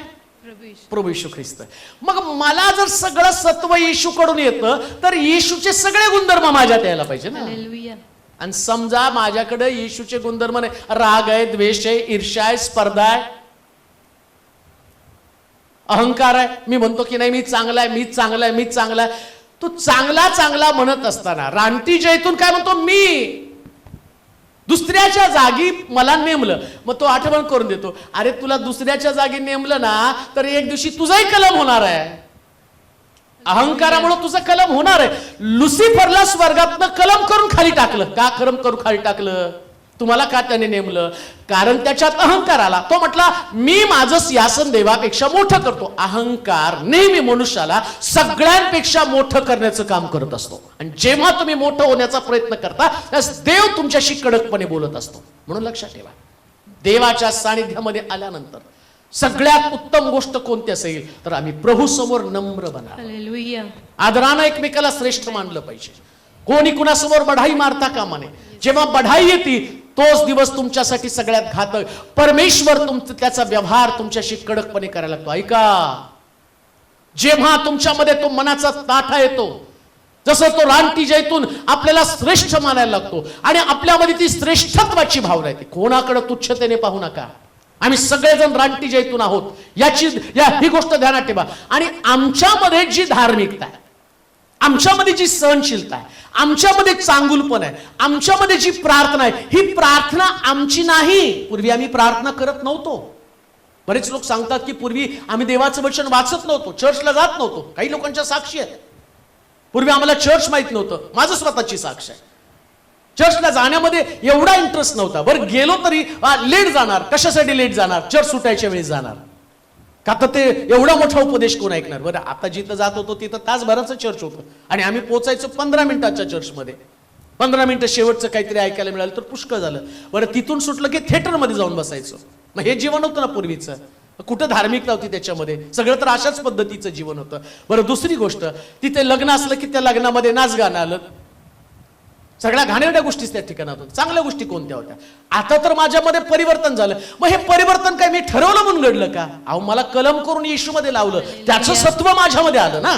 प्रभू येशू ख्रिस्त. मग मला जर सगळं सत्व येशूकडून येतं, तर येशूचे सगळे गुणधर्म माझ्यात यायला पाहिजे ना. आणि समजा माझ्याकडे येशूचे गुणधर्म नाही, राग आहे, द्वेष आहे, ईर्ष्या आहे, स्पर्धा आहे, अहंकार आहे, मी म्हणतो की नाही मी चांगला आहे, मी चांगला आहे, मी चांगला आहे. तू चांगला चांगला म्हणत असताना रानटी जैतून काय म्हणतो? मी दुसऱ्याच्या जागी मला नेमलं. मग तो आठवण करून देतो, अरे तुला दुसऱ्याच्या जागी नेमलं ना, तर एक दिवशी तुझाही कलम होणार आहे. अहंकारामुळे तुझं कलम होणार आहे. लुसिफरला स्वर्गातनं कलम करून खाली टाकलं. का कलम करून खाली टाकलं? तुम्हाला का त्याने नेमलं? कारण त्याच्यात अहंकार आला. तो म्हटला मी माझं सिंहासन देवापेक्षा मोठं करतो. अहंकार नेहमी मनुष्याला सगळ्यांपेक्षा मोठं करण्याचं काम करत असतो. आणि जेव्हा तुम्ही मोठं होण्याचा प्रयत्न करता, त्यास देव तुमच्याशी कडकपणे बोलत असतो. म्हणून लक्षात ठेवा, देवाच्या सानिध्यामध्ये आल्यानंतर सगळ्यात उत्तम गोष्ट कोणती असेल तर आम्ही प्रभू समोर नम्र बना, आदरानं एकमेकाला श्रेष्ठ मानलं पाहिजे. कोणी कुणासमोर बढाई मारता कामा नये. जेव्हा बढाई येते तोच दिवस तुमच्यासाठी सगळ्यात घातक. परमेश्वर त्याचा व्यवहार तुमच्याशी कडकपणे करायला लागतो. ऐका, जेव्हा तुमच्यामध्ये तो मनाचा ताठा येतो, जसं तो रानटी जैतून आपल्याला श्रेष्ठ मानायला लागतो आणि आपल्यामध्ये ती श्रेष्ठत्वाची भावना येते. कोणाकडे तुच्छतेने पाहू नका. आम्ही सगळेजण रानटी जैतून आहोत, ही गोष्ट ध्यानात ठेवा. आणि आमच्यामध्ये जी धार्मिकता आहे, आमच्यामध्ये जी सहनशीलता आहे, आमच्यामध्ये चांगुलपण आहे, आमच्यामध्ये जी प्रार्थना आहे, ही प्रार्थना आमची नाही. पूर्वी आम्ही प्रार्थना करत नव्हतो. बरेच लोक सांगतात की पूर्वी आम्ही देवाचं वचन वाचत नव्हतो, चर्चला जात नव्हतो. काही लोकांच्या साक्षी आहेत. पूर्वी आम्हाला चर्च माहित नव्हतं. माझं स्वतःची साक्ष आहे. चर्चला जाण्यामध्ये एवढा इंटरेस्ट नव्हता. बरं, गेलो तरी लेट जाणार. कशासाठी लेट जाणार? चर्च सुटायच्या वेळी जाणार. का तर ते एवढा मोठा उपदेश कोण ऐकणार? बरं, आता जिथं जात होतो तिथं तासभराचं चर्च होतं आणि आम्ही पोचायचो 15 मिनिटाच्या चर्चमध्ये. 15 मिनिटं शेवटचं काहीतरी ऐकायला मिळालं तर पुष्कळ झालं. बरं, तिथून सुटलं की थिएटरमध्ये जाऊन बसायचं. मग हे जीवन होतं ना पूर्वीचं. कुठं धार्मिकता होती त्याच्यामध्ये? सगळं तर अशाच पद्धतीचं जीवन होतं. बरं, दुसरी गोष्ट, तिथे लग्न असलं की त्या लग्नामध्ये नाच गाणं आलं. सगळ्या घाणेरड्या गोष्टीच त्या ठिकाणात होत्या. चांगल्या गोष्टी कोणत्या होत्या? आता तर माझ्यामध्ये परिवर्तन झालं. मग हे परिवर्तन काय मी ठरवलं म्हणून घडलं का? अहो, मला कलम करून येशूमध्ये लावलं, त्याचं सत्व माझ्यामध्ये आलं ना.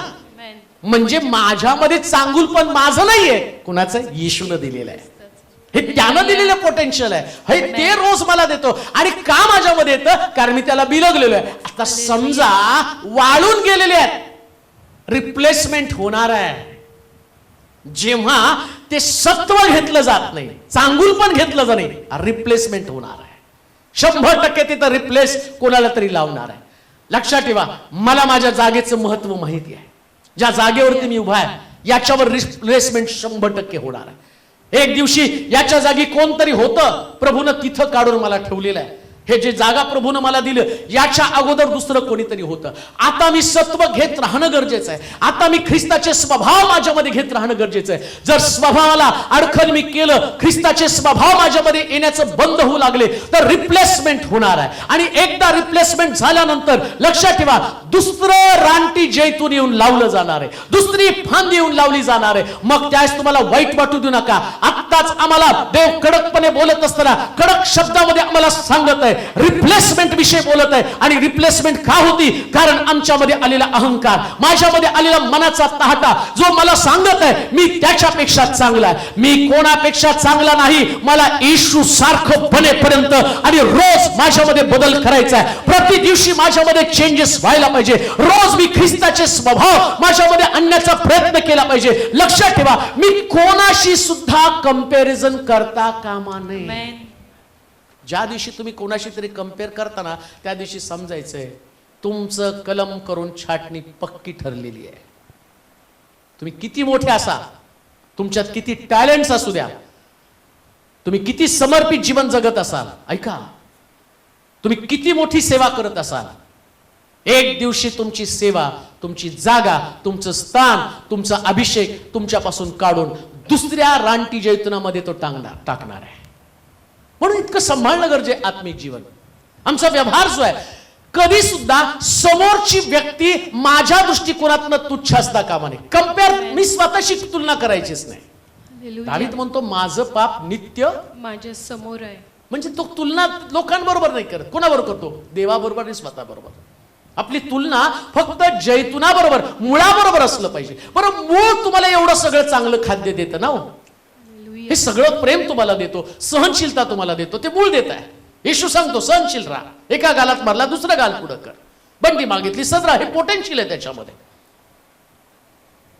म्हणजे माझ्यामध्ये चांगुलपण माझं नाहीये, कुणाचं? येशूनं दिलेलं आहे. हे त्यानं दिलेलं पोटेन्शियल आहे. हे ते रोज मला देतो. आणि का माझ्यामध्ये येतं? कारण मी त्याला बिलगलेलो आहे. आता समजा वाळून गेलेले आहेत, रिप्लेसमेंट होणार आहे. जेव्हा ते सत्व घेतलं जात नाही, चांगुलपण घेतलं जात नाही, रिप्लेसमेंट होणार आहे. 100% तिथं रिप्लेस कोणाला तरी लावणार आहे. लक्षात ठेवा, मला माझ्या जागेचं महत्व माहिती आहे. ज्या जागेवरती मी उभा आहे याच्यावर रिप्लेसमेंट 100% होणार आहे. एक दिवशी याच्या जागी कोणतरी होतं, प्रभूनं तिथं काढून मला ठेवलेलं आहे. हे जे जागा प्रभूनं मला दिलं, याच्या अगोदर दुसरं कोणीतरी होतं. आता मी सत्व घेत राहणं गरजेचं आहे. आता मी ख्रिस्ताचे स्वभाव माझ्यामध्ये घेत राहणं गरजेचं आहे. जर स्वभावाला अडखळ मी केलं, ख्रिस्ताचे स्वभाव माझ्यामध्ये येण्याचं बंद होऊ लागले, तर रिप्लेसमेंट होणार आहे. आणि एकदा रिप्लेसमेंट झाल्यानंतर लक्षात ठेवा, दुसरं रानटी जैतून येऊन लावलं जाणार आहे, दुसरी फांदी येऊन लावली जाणार आहे. मग त्यास तुम्हाला वाईट वाटू देऊ नका. आत्ताच आम्हाला देव कडकपणे बोलत असताना कडक शब्दामध्ये आम्हाला सांगत आहे आहे, रिप्लेसमेंट विषयी बोलत आहे. आणि रिप्लेसमेंट का होती? कारण आमच्यामध्ये आलेला अहंकार, माझ्यामध्ये आलेला मनाचा तहाटा, जो मला सांगत आहे मी त्याच्यापेक्षा चांगला आहे. मी कोणापेक्षा चांगला नाही, मला येशू सारखं बनेपर्यंत आणि रोज माझ्यामध्ये बदल करायचा आहे. प्रति दिवशी माझ्यामध्ये चेंजेस व्हायला पाहिजे. रोज मी ख्रिस्ताचे स्वभाव माझ्यामध्ये आणण्याचा प्रयत्न केला पाहिजे. लक्षात ठेवा, मी कोणाशी सुद्धा कंपॅरिझन करता कामा नये. ज्या दिवशी तुम्ही कोणाशी तरी कंपेअर करताना त्या दिवशी समजायचंय तुमचं कलम करून छाटणी पक्की ठरलेली आहे. तुम्ही किती मोठे असा, तुमच्यात किती टॅलेंट्स असू द्या, तुम्ही किती समर्पित जीवन जगत असाल, ऐका, तुम्ही किती मोठी सेवा करत असाल, एक दिवशी तुमची सेवा, तुमची जागा, तुमचं स्थान, तुमचा अभिषेक तुमच्यापासून काढून दुसऱ्या रानटी जैतुनामध्ये तो टाकणार आहे. म्हणून इतकं सांभाळणं गरजेचं आत्मिक जीवन. आमचा व्यवहार जो आहे, कधी सुद्धा समोरची व्यक्ती माझ्या दृष्टिकोनातनं तुच्छ असता कामा नये. कंपेअर, मी स्वतःशी तुलना करायचीच नाही. दावीद म्हणतो माझं पाप नित्य माझ्या समोर आहे. म्हणजे तो तुलना लोकांबरोबर नाही करत. कोणाबरोबर करतो? देवाबरोबर आणि स्वतःबरोबर. आपली तुलना फक्त जैतुनाबरोबर, मुळाबरोबर असलं पाहिजे. बरं, मूळ तुम्हाला एवढं सगळं चांगलं खाद्य देतं ना हो, हे सगळं प्रेम तुम्हाला देतो, सहनशीलता तुम्हाला देतो, ते मूळ देत आहे. येशू सांगतो सहनशील राहा, एका गालात मारला दुसरा गाल पुढं कर, बंदी मागितली सदरा, हे पोटेन्शियल आहे त्याच्यामध्ये.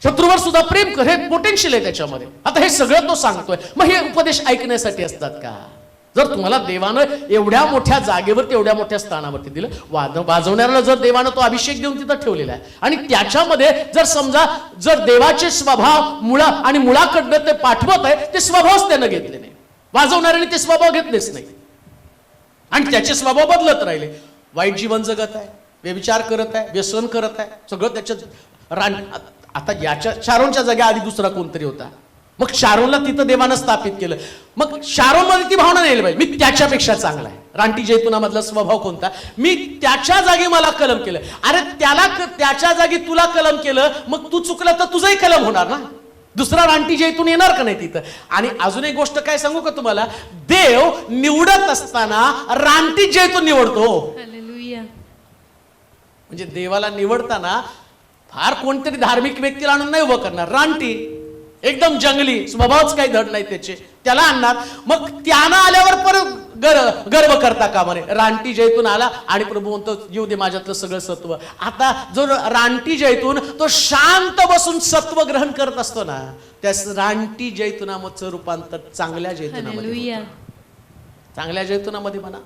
शत्रूवर सुद्धा प्रेम कर, हे पोटेन्शियल आहे त्याच्यामध्ये. आता हे सगळं तो सांगतोय. मग हे उपदेश ऐकण्यासाठी असतात का? जर तुम्हाला देवानं एवढ्या मोठ्या जागेवरती, एवढ्या मोठ्या स्थानावरती दिलं, वाजवणाऱ्याला जर देवानं तो अभिषेक देऊन तिथं ठेवलेला आहे, आणि त्याच्यामध्ये जर समजा जर देवाचे स्वभाव मुळा आणि मुळाकडनं ते पाठवत आहे, ते स्वभावच त्यानं घेतले नाही, वाजवणाऱ्याने ते स्वभाव घेतलेच नाही, आणि त्याचे स्वभाव बदलत राहिले. वाईट जीवन जगत आहे, व्यभिचार करत आहे, व्यसन करत आहे, सगळं त्याच्यात रान. आता याच्या शारोनच्या जागी आधी दुसरा कोणतरी होता, मग शारोनला तिथं देवानं स्थापित केलं. मग शारोन मध्ये ती भावना नाही पाहिजे मी त्याच्यापेक्षा चांगला आहे. रानटी जैतुनामधला स्वभाव कोणता? मी त्याच्या जागी मला कलम केलं. अरे त्याला त्याच्या जागी तुला कलम केलं, मग तू चुकला तर तुझंही कलम होणार ना. दुसरा रानटी जैतून येणार का नाही तिथं? आणि अजून एक गोष्ट काय सांगू का तुम्हाला, देव निवडत असताना रानटी जैतून निवडतो. म्हणजे देवाला निवडताना फार कोणतरी धार्मिक व्यक्तीला आणून नाही उभं करणार. रानटी एकदम जंगली स्वभावच काही धड नाही त्याचे, त्याला आणणार. मग त्यानं आल्यावर परत गर्व करता कामा नये. रानटी जैतून आला आणि प्रभू म्हणतो येऊ दे माझ्यातलं सगळं सत्व. आता जो रानटी जैतून तो शांत बसून सत्व ग्रहण करत असतो ना, त्या रानटी जैतुनामधचं रूपांतर चांगल्या जैतुनामध्ये, चांगल्या जैतुनामध्ये म्हणा.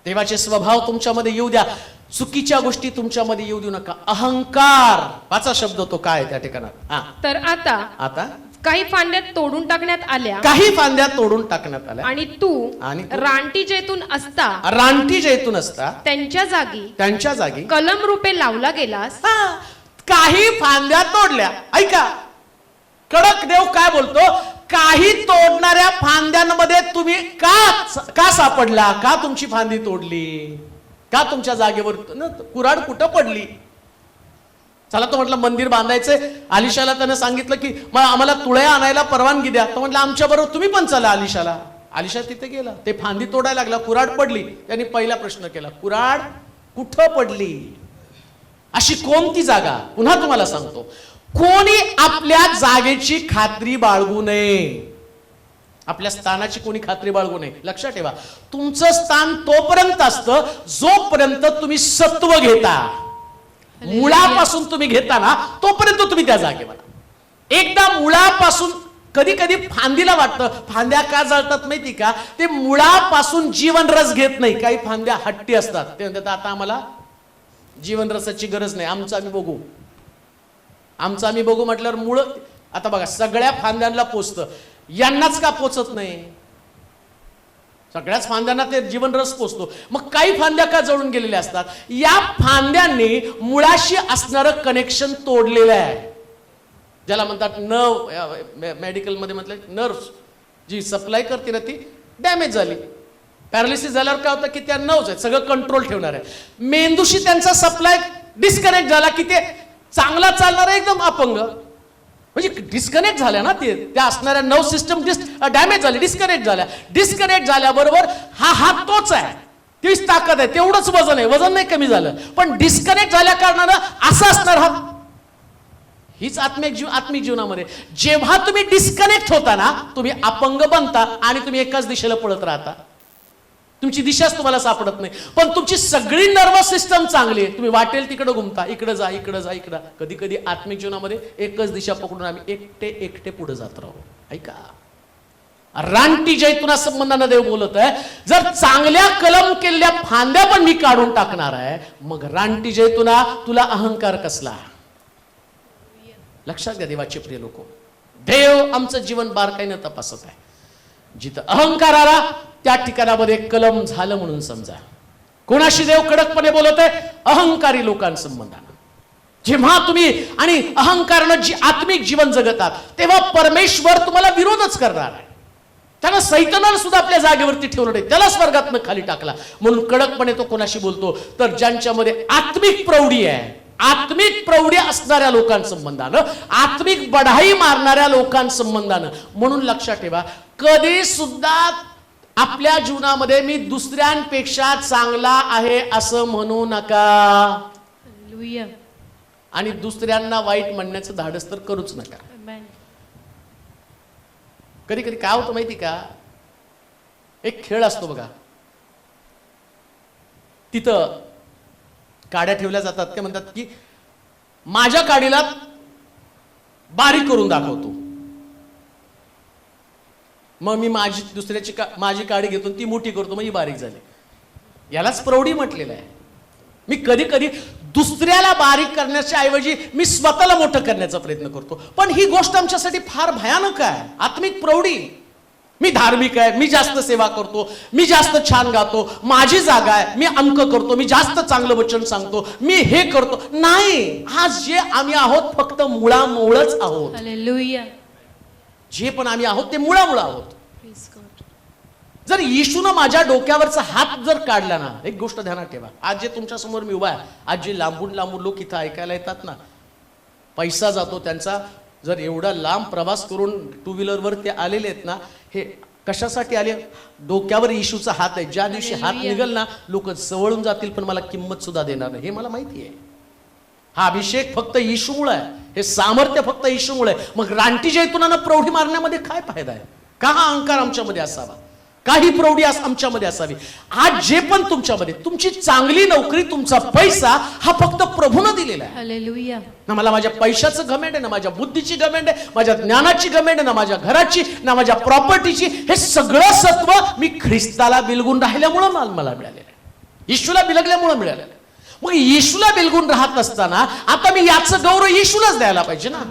देवाचे स्वभाव तुमच्यामध्ये येऊ द्या, चुकीच्या गोष्टी तुमच्यामध्ये येऊ देऊ नका. अहंकार वाचा शब्द तो काय त्या ठिकाणात. तर आता काही फांद्या तोडून टाकण्यात आल्या, काही फांद्या तोडून टाकण्यात आल्या, आणि तू रानटी जैतून असता त्यांच्या जागी कलम रूपे लावला गेलास. काही फांद्या तोडल्या. ऐका, कडक देव काय बोलतो, काही तोडणाऱ्या फांद्यांमध्ये तुम्ही का सापडला, का तुमची फांदी तोडली, का तुमच्या जागेवर कुऱ्हाड कुठं पडली. चला तो म्हटलं मंदिर बांधायचंय, आलिशाला त्यानं सांगितलं की मग आम्हाला तुळया आणायला परवानगी द्या. तो म्हटलं आमच्या बरोबर तुम्ही पण चला आलिशाला. आलिशा तिथे गेला, ते फांदी तोडायला लागला, कुऱ्हाड पडली. त्यांनी पहिला प्रश्न केला, कुऱ्हाड कुठं पडली, अशी कोणती जागा. पुन्हा तुम्हाला सांगतो, कोणी आपल्या जागेची खात्री बाळगू नये, आपल्या स्थानाची कोणी खात्री बाळगू नये. लक्षात ठेवा, तुमचं स्थान तोपर्यंत असतं जोपर्यंत तुम्ही सत्व घेता, मुळापासून तुम्ही घेता ना, तोपर्यंत तुम्ही त्या जागेवर. एकदा मुळापासून, कधी कधी फांदीला वाटतं फांद्या का जळतात माहिती का, ते मुळापासून जीवन रस घेत नाही. काही फांद्या हट्टी असतात, ते म्हणतात आता आम्हाला जीवन रसाची गरज नाही, आमचं आम्ही बघू म्हटल्यावर मुळ. आता बघा, सगळ्या फांद्यांना पोचतं, यांनाच का पोचत नाही? सगळ्याच फांद्यांना ते जीवन रस पोचतो. मग काही फांद्या का जळून गेलेल्या असतात? या फांद्यांनी मुळाशी असणारं कनेक्शन तोडलेलं आहे, ज्याला म्हणतात नर्व. मेडिकल मध्ये म्हटलं नर्व जी सप्लाय करते ना, ती डॅमेज झाली. पॅरालिसिस झाल्यावर काय होतं की त्या नर्व्स आहेत, सगळं कंट्रोल ठेवणार आहे. मेंदूशी त्यांचा सप्लाय डिस्कनेक्ट झाला की ते चांगला चालणार एकदम अपंग. म्हणजे डिस्कनेक्ट झाल्या ना त्या असणाऱ्या नर्व सिस्टम डॅमेज झाली, डिस्कनेक्ट झाल्याबरोबर हा हात तोच आहे, तीच ताकद आहे, तेवढंच वजन आहे, वजन नाही कमी झालं, पण डिस्कनेक्ट झाल्या कारणानं असं असणार हात. हीच आत्मिक जीवनामध्ये जेव्हा तुम्ही डिस्कनेक्ट होता ना, तुम्ही अपंग बनता आणि तुम्ही एकाच दिशेला पळत राहता. तुमची दिशाच तुम्हाला सापडत नाही. पण तुमची सगळी नर्वस सिस्टम चांगली आहे, तुम्ही वाटेल तिकडे घुमता, इकडे जा इकडे जा इकडे. कधी कधी आत्मिक जीवनामध्ये एकच दिशा पकडून आम्ही एकटे पुढे जात राहू. ऐका, रानटी जैतुना संबंधानं देव बोलत आहे, जर चांगल्या कलम केलेल्या फांद्या पण मी काढून टाकणार आहे, मग रानटी जैतुना तुला अहंकार कसला. लक्षात घ्या देवाचे प्रिय लोक, देव आमचं जीवन बारकाईनं तपासत आहे. जिथं अहंकार आला त्या ठिकाणामध्ये कलम झालं म्हणून समजा. कोणाशी देव कडकपणे बोलत आहे? अहंकारी लोकांसंबंधानं. जेव्हा तुम्ही आणि अहंकारानं जी आत्मिक जीवन जगतात तेव्हा परमेश्वर तुम्हाला विरोधच करणार आहे. त्यानं सैतानाला सुद्धा आपल्या जागेवरती ठेवलं नाही, त्याला स्वर्गातनं खाली टाकला. म्हणून कडकपणे तो कोणाशी बोलतो? तर ज्यांच्यामध्ये आत्मिक प्रौढी आहे, आत्मिक प्रौढी असणाऱ्या लोकांसंबंधानं, आत्मिक बढाई मारणाऱ्या लोकांसंबंधानं. म्हणून लक्षात ठेवा, कधी सुद्धा आपल्या जीवनामध्ये मी दुसऱ्यांपेक्षा चांगला आहे असं म्हणू नका. आणि दुसऱ्यांना वाईट म्हणण्याचं धाडस तर करूच नका. कधी कधी काय होतं माहिती का, एक खेळ असतो बघा, तिथं काड्या ठेवल्या जातात. ते म्हणतात की माझ्या काडीला बारीक करून दाखवतो, मग मी माझी काडी घेतो, ती मोठी करतो, मग ही बारीक झाली. यालाच प्रौढी म्हटलेलं आहे. मी कधी कधी दुसऱ्याला बारीक करण्याच्या ऐवजी मी स्वतःला मोठं करण्याचा प्रयत्न करतो. पण ही गोष्ट आमच्यासाठी फार भयानक आहे, आत्मिक प्रौढी. मी धार्मिक आहे, मी जास्त सेवा करतो, मी जास्त छान गातो, माझी जागा आहे, मी अमक करतो, मी जास्त चांगलं वचन सांगतो, मी हे करतो. नाही, आज जे आम्ही आहोत फक्त मुळामुळच आहोत. जे पण आम्ही आहोत ते मुळामुळ आहोत. जर येशूनं माझ्या डोक्यावरचा हात जर काढला ना, एक गोष्ट ध्यानात ठेवा, आज जे तुमच्या समोर मी उभा आहे, आज जे लांबून लोक इथं ऐकायला येतात ना, पैसा जातो त्यांचा. जर एवढा लांब प्रवास करून टू व्हीलरवर ते आलेले आहेत ना, हे कशासाठी आले? डोक्यावर येशूचा हात आहे. ज्या दिवशी हात निघल ना, लोक जवळून जातील, पण मला किंमत सुद्धा देणार नाही, हे मला माहिती आहे. हा अभिषेक फक्त येशूमुळे आहे, हे सामर्थ्य फक्त येशूमुळे आहे. मग रानटी जैतुनानं प्रौढी मारण्यामध्ये काय फायदा आहे? का हा अहंकार आमच्यामध्ये असावा? काही प्रौढी आमच्यामध्ये असावी? आज जे पण तुमच्यामध्ये, तुमची चांगली नोकरी, तुमचा पैसा, हा फक्त प्रभूनं दिलेला आहे. ना मला माझ्या पैशाचं घमेंड आहे, ना माझ्या बुद्धीची घमेंड आहे, माझ्या ज्ञानाची घमेंड आहे, ना माझ्या घराची, ना माझ्या प्रॉपर्टीची. हे सगळं सत्व मी ख्रिस्ताला बिलगून राहिल्यामुळं मला मिळालेलं आहे, येशूला बिलगल्यामुळं मिळालेलं आहे. मग येशूला बिलगून राहत असताना आता मी याचं गौरव येशूलाच द्यायला पाहिजे ना.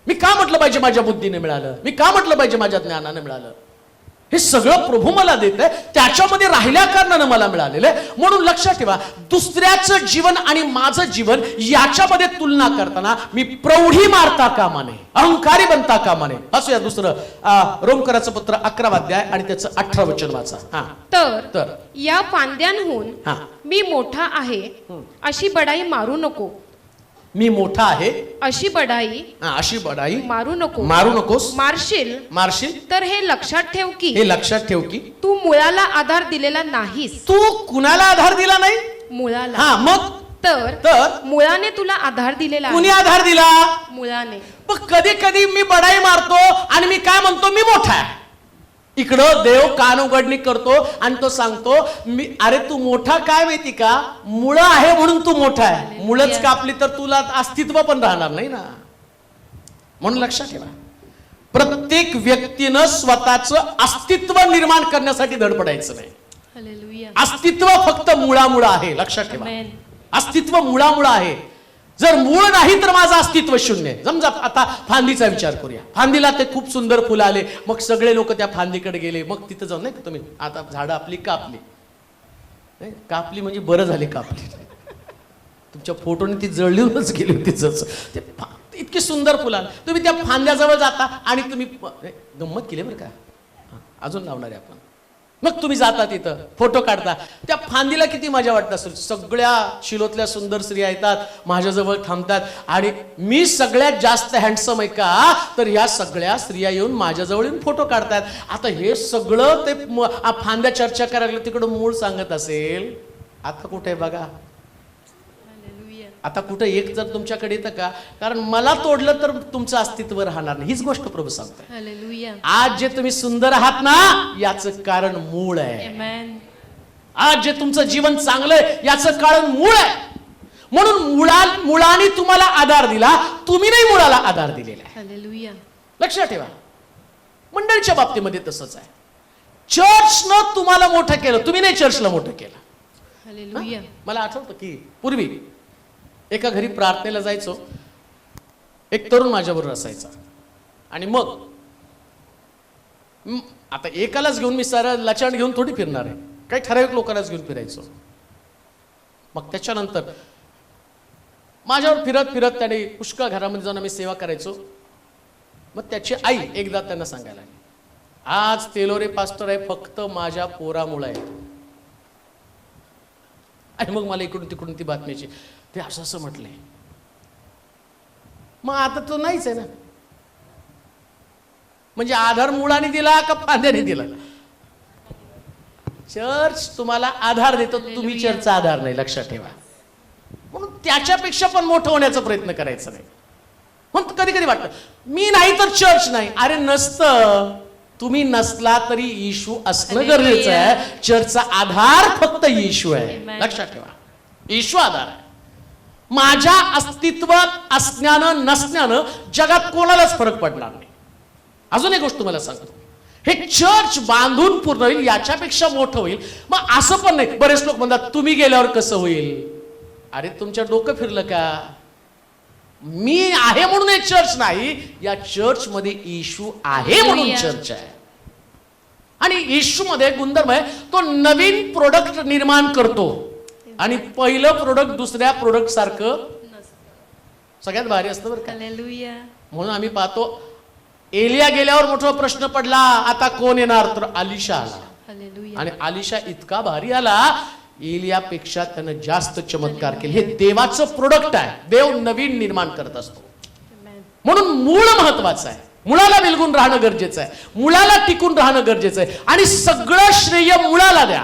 मी का म्हटलं पाहिजे माझ्या बुद्धीने मिळालं, मी का म्हटलं पाहिजे माझ्या ज्ञानाने मिळालं? हे सगळं प्रभू मला देत आहे, त्याच्यामध्ये राहिल्या कारणानं मला मिळालेलं आहे. म्हणून लक्षात ठेवा, दुसऱ्याचं जीवन आणि माझं जीवन याच्यामध्ये तुलना करताना मी प्रौढी मारता कामा नये, अहंकारी बनता कामा नये. असूया दुसरं रोमकराचं पत्र 11 अध्याय आणि त्याचं 18 वचन वाचा. तर या फांद्यांहून मी मोठा आहे अशी बडाई मारू नको. मी मोठा आहे अशी बडाई मारू नकोस. मारशील तर हे लक्षात ठेव की तू मुळाला आधार दिलेला नाहीस. तू कुणाला आधार दिला नाही? मुळाला. मग तर मुळाने तुला आधार दिलेला. कुणी आधार दिला? मुळाने. पण कधी कधी मी बडाई मारतो आणि मी काय म्हणतो? मी मोठा आहे. इकडं देव कान उघडणी करतो आणि तो सांगतो, मी अरे तू मोठा काय माहिती का? मुळं आहे म्हणून तू मोठा आहे. मुळच कापली तर तुला अस्तित्व पण राहणार नाही ना. म्हणून लक्षात ठेवा, प्रत्येक व्यक्तीनं स्वतःचं अस्तित्व निर्माण करण्यासाठी धडपडायचं नाही. अस्तित्व फक्त मुळामुळं आहे. लक्षात ठेवा, अस्तित्व मुळामुळं आहे. जर मूळ नाही तर माझं अस्तित्व शून्य. समजा आता फांदीचा विचार करूया. फांदीला ते खूप सुंदर फुलं आले, मग सगळे लोक त्या फांदीकडे गेले. मग तिथं जाऊन नाही तुम्ही आता झाडं आपली कापली म्हणजे बरं झाली कापली. तुमच्या फोटोने ती जळलीच गेली होती. जसं ते इतकी सुंदर फुलं, तुम्ही त्या फांद्याजवळ जाता आणि तुम्ही गंमत केली बरं का. अजून लावणार आहे आपण. मग तुम्ही जाता तिथं फोटो काढता, त्या फांदीला किती मजा वाटत असेल. सगळ्या शिलोतल्या सुंदर स्त्रिया येतात, माझ्याजवळ थांबतात आणि मी सगळ्यात जास्त हँडसम आहे का, तर ह्या सगळ्या स्त्रिया येऊन माझ्याजवळ येऊन फोटो काढतात. आता हे सगळं ते फांद्या चर्चा करायला लागलं, तिकडं मूळ सांगत असेल. आता कुठे बघा, आता कुठे एक जर तुमच्याकडे येतं का, कारण मला तोडलं तर तुमचं अस्तित्व राहणार नाही. हीच गोष्ट प्रभू सांगतोय. आज जे तुम्ही सुंदर आहात ना, याचं कारण मूळ आहे. आज जे तुमचं जीवन चांगलं आहे याचं कारण मूळ आहे. म्हणून मुळाने तुम्हाला आधार दिला, तुम्ही नाही मुळाला आधार दिलेला आहे. लक्षात ठेवा, मंडळीच्या बाबतीमध्ये तसंच आहे. चर्चनं तुम्हाला मोठं केलं, तुम्ही नाही चर्चला मोठं केलं. मला आठवतं की पूर्वी एका घरी प्रार्थनेला जायचो, एक तरुण माझ्याबरोबर असायचा आणि मग आता एकालाच घेऊन मी सारा लचाण घेऊन थोडी फिरणार आहे, काही ठराविक लोकांनाच घेऊन फिरायचो. मग त्याच्यानंतर माझ्यावर फिरत फिरत त्याने पुष्कळ घरामध्ये जाऊन आम्ही सेवा करायचो. मग त्याची आई एकदा त्यांना सांगायला लागली, आज तेलोरे पास्टर आहे फक्त माझ्या पोरामुळे आहे. आणि मग मला इकडून तिकडून ती बातमीची, ते असं असं म्हटलंय. मग आता तो नाहीच आहे ना, म्हणजे आधार मुळाने दिला का फांद्याने दिला. चर्च तुम्हाला आधार देतो, तुम्ही चर्चचा आधार नाही. लक्षात ठेवा. म्हणून त्याच्यापेक्षा पण मोठं होण्याचा प्रयत्न करायचा नाही. म्हणून कधी कधी वाटतं मी नाही तर चर्च नाही. अरे नसतं, तुम्ही नसला तरी येशू असणं गरजेचं आहे. चर्चचा आधार फक्त येशू आहे. लक्षात ठेवा, येशू आधार आहे. माझ्या अस्तित्वात असण्यानं नसण्यानं जगात कोणालाच फरक पडणार नाही. अजून एक गोष्ट तुम्हाला सांगतो, हे चर्च बांधून पूर्ण होईल याच्यापेक्षा मोठं होईल. मग असं पण नाही, बरेच लोक म्हणतात तुम्ही गेल्यावर कसं होईल. अरे तुमच्या डोकं फिरलं का, मी आहे म्हणून एक चर्च नाही, या चर्च मध्ये येशू आहे म्हणून चर्च आहे. आणि येशू मध्ये गुणधर्म आहे, तो नवीन प्रोडक्ट निर्माण करतो आणि पहिलं प्रोडक्ट दुसऱ्या प्रोडक्ट सारखं सगळ्यात भारी असतं बरं का. म्हणून आम्ही पाहतो एलिया गेल्यावर मोठा प्रश्न पडला, आता कोण येणार, तर अलिशा आला. आणि अलिशा इतका भारी आला, एलियापेक्षा त्यानं जास्त चमत्कार केले. हे देवाचं प्रोडक्ट आहे, देव नवीन निर्माण करत असतो. म्हणून मूळ महत्वाचं आहे. मुळाला बिलगून राहणं गरजेचं आहे, मुळाला टिकून राहणं गरजेचं आहे. आणि सगळं श्रेय मुळाला द्या.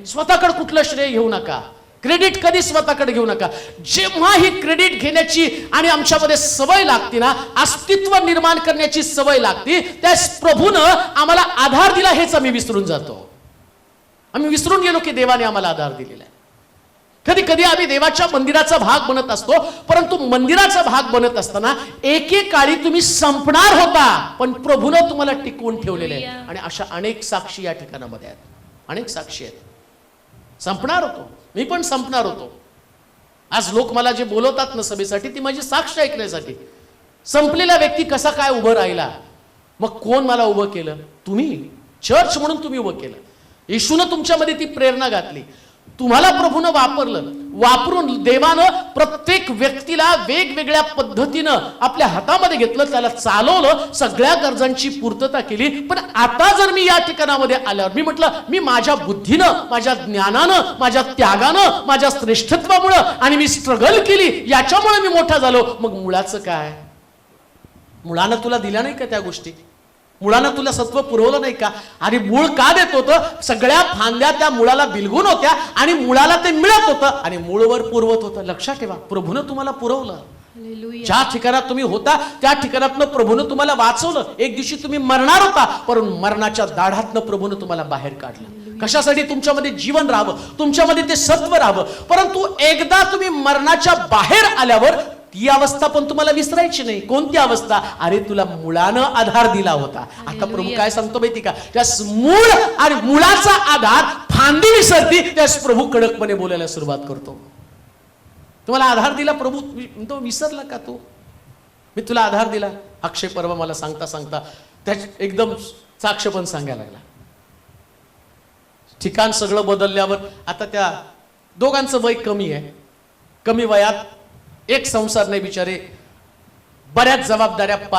स्वतःकडे कुठलं श्रेय घेऊ नका, क्रेडिट कधी स्वतःकडे घेऊ नका. जेव्हा ही क्रेडिट घेण्याची आणि आमच्यामध्ये सवय लागते ना, अस्तित्व निर्माण करण्याची सवय लागते, त्या प्रभूनं आम्हाला आधार दिला हेच आम्ही विसरून जातो. आम्ही विसरून गेलो की देवाने आम्हाला आधार दिलेला आहे. कधी कधी आम्ही देवाच्या मंदिराचा भाग बनत असतो, परंतु मंदिराचा भाग बनत असताना एकेकाळी तुम्ही संपणार होता, पण प्रभूनं तुम्हाला टिकवून ठेवलेले आहे. आणि अशा अनेक साक्षी या ठिकाणामध्ये आहेत, अनेक साक्षी आहेत. संपणार होतो, मी पण संपणार होतो. आज लोक मला जे बोलवतात ना सभेसाठी, ती माझी साक्ष ऐकण्यासाठी. संपलेला व्यक्ती कसा काय उभं राहिला, मग कोण मला उभं केलं, तुम्ही चर्च म्हणून तुम्ही उभं केलं. येशूनं तुमच्यामध्ये ती प्रेरणा घातली, तुम्हाला प्रभूनं वापरून देवानं प्रत्येक व्यक्तीला वेगवेगळ्या पद्धतीनं आपल्या हातामध्ये घेतलं, त्याला चालवलं, सगळ्या गरजांची पूर्तता केली. पण आता जर मी या ठिकाणामध्ये आल्यावर मी म्हटलं, मी माझ्या बुद्धीनं, माझ्या ज्ञानानं, माझ्या त्यागानं, माझ्या श्रेष्ठत्वामुळं आणि मी स्ट्रगल केली, याच्यामुळे मी मोठा झालो. मग मुळाचं काय, मुळानं तुला दिल्या नाही का त्या गोष्टी, मुळानं तुला सत्व पुरवलं नाही का. आणि मूळ का देत होतं, सगळ्या फांद्या त्या मुळाला बिलगून होत्या आणि मुळाला ते मिळत होतं आणि मूळवर पुरवत होतं. लक्षात ठेवा, प्रभूनं तुम्हाला पुरवलं. ज्या ठिकाणात तुम्ही होता त्या ठिकाणातनं प्रभूनं तुम्हाला वाचवलं. एक दिवशी तुम्ही मरणार होता, परंतु मरणाच्या दाढातनं प्रभूनं तुम्हाला बाहेर काढलं. कशासाठी, तुमच्यामध्ये जीवन राहावं, तुमच्यामध्ये ते सत्व राहावं. परंतु एकदा तुम्ही मरणाच्या बाहेर आल्यावर ती अवस्था पण तुम्हाला विसरायची नाही. कोणती अवस्था, अरे तुला मुळानं आधार दिला होता. आता प्रभू काय सांगतो माहिती का, त्यास मूळ आणि मुळाचा आधार फांदी विसरती, त्यास प्रभू कडकपणे बोलायला सुरुवात करतो. तुम्हाला आधार दिला प्रभू, तो विसरला का तू, मी तुला आधार दिला. अक्षय पर्व मला सांगता सांगता त्या एकदम साक्ष पण सांगायला लागला. ठिकाण सगळं बदलल्यावर आता त्या दोघांचं वय कमी आहे, कमी वयात एक संसार नाही, बिचारे बऱ्याच जबाबदाऱ्या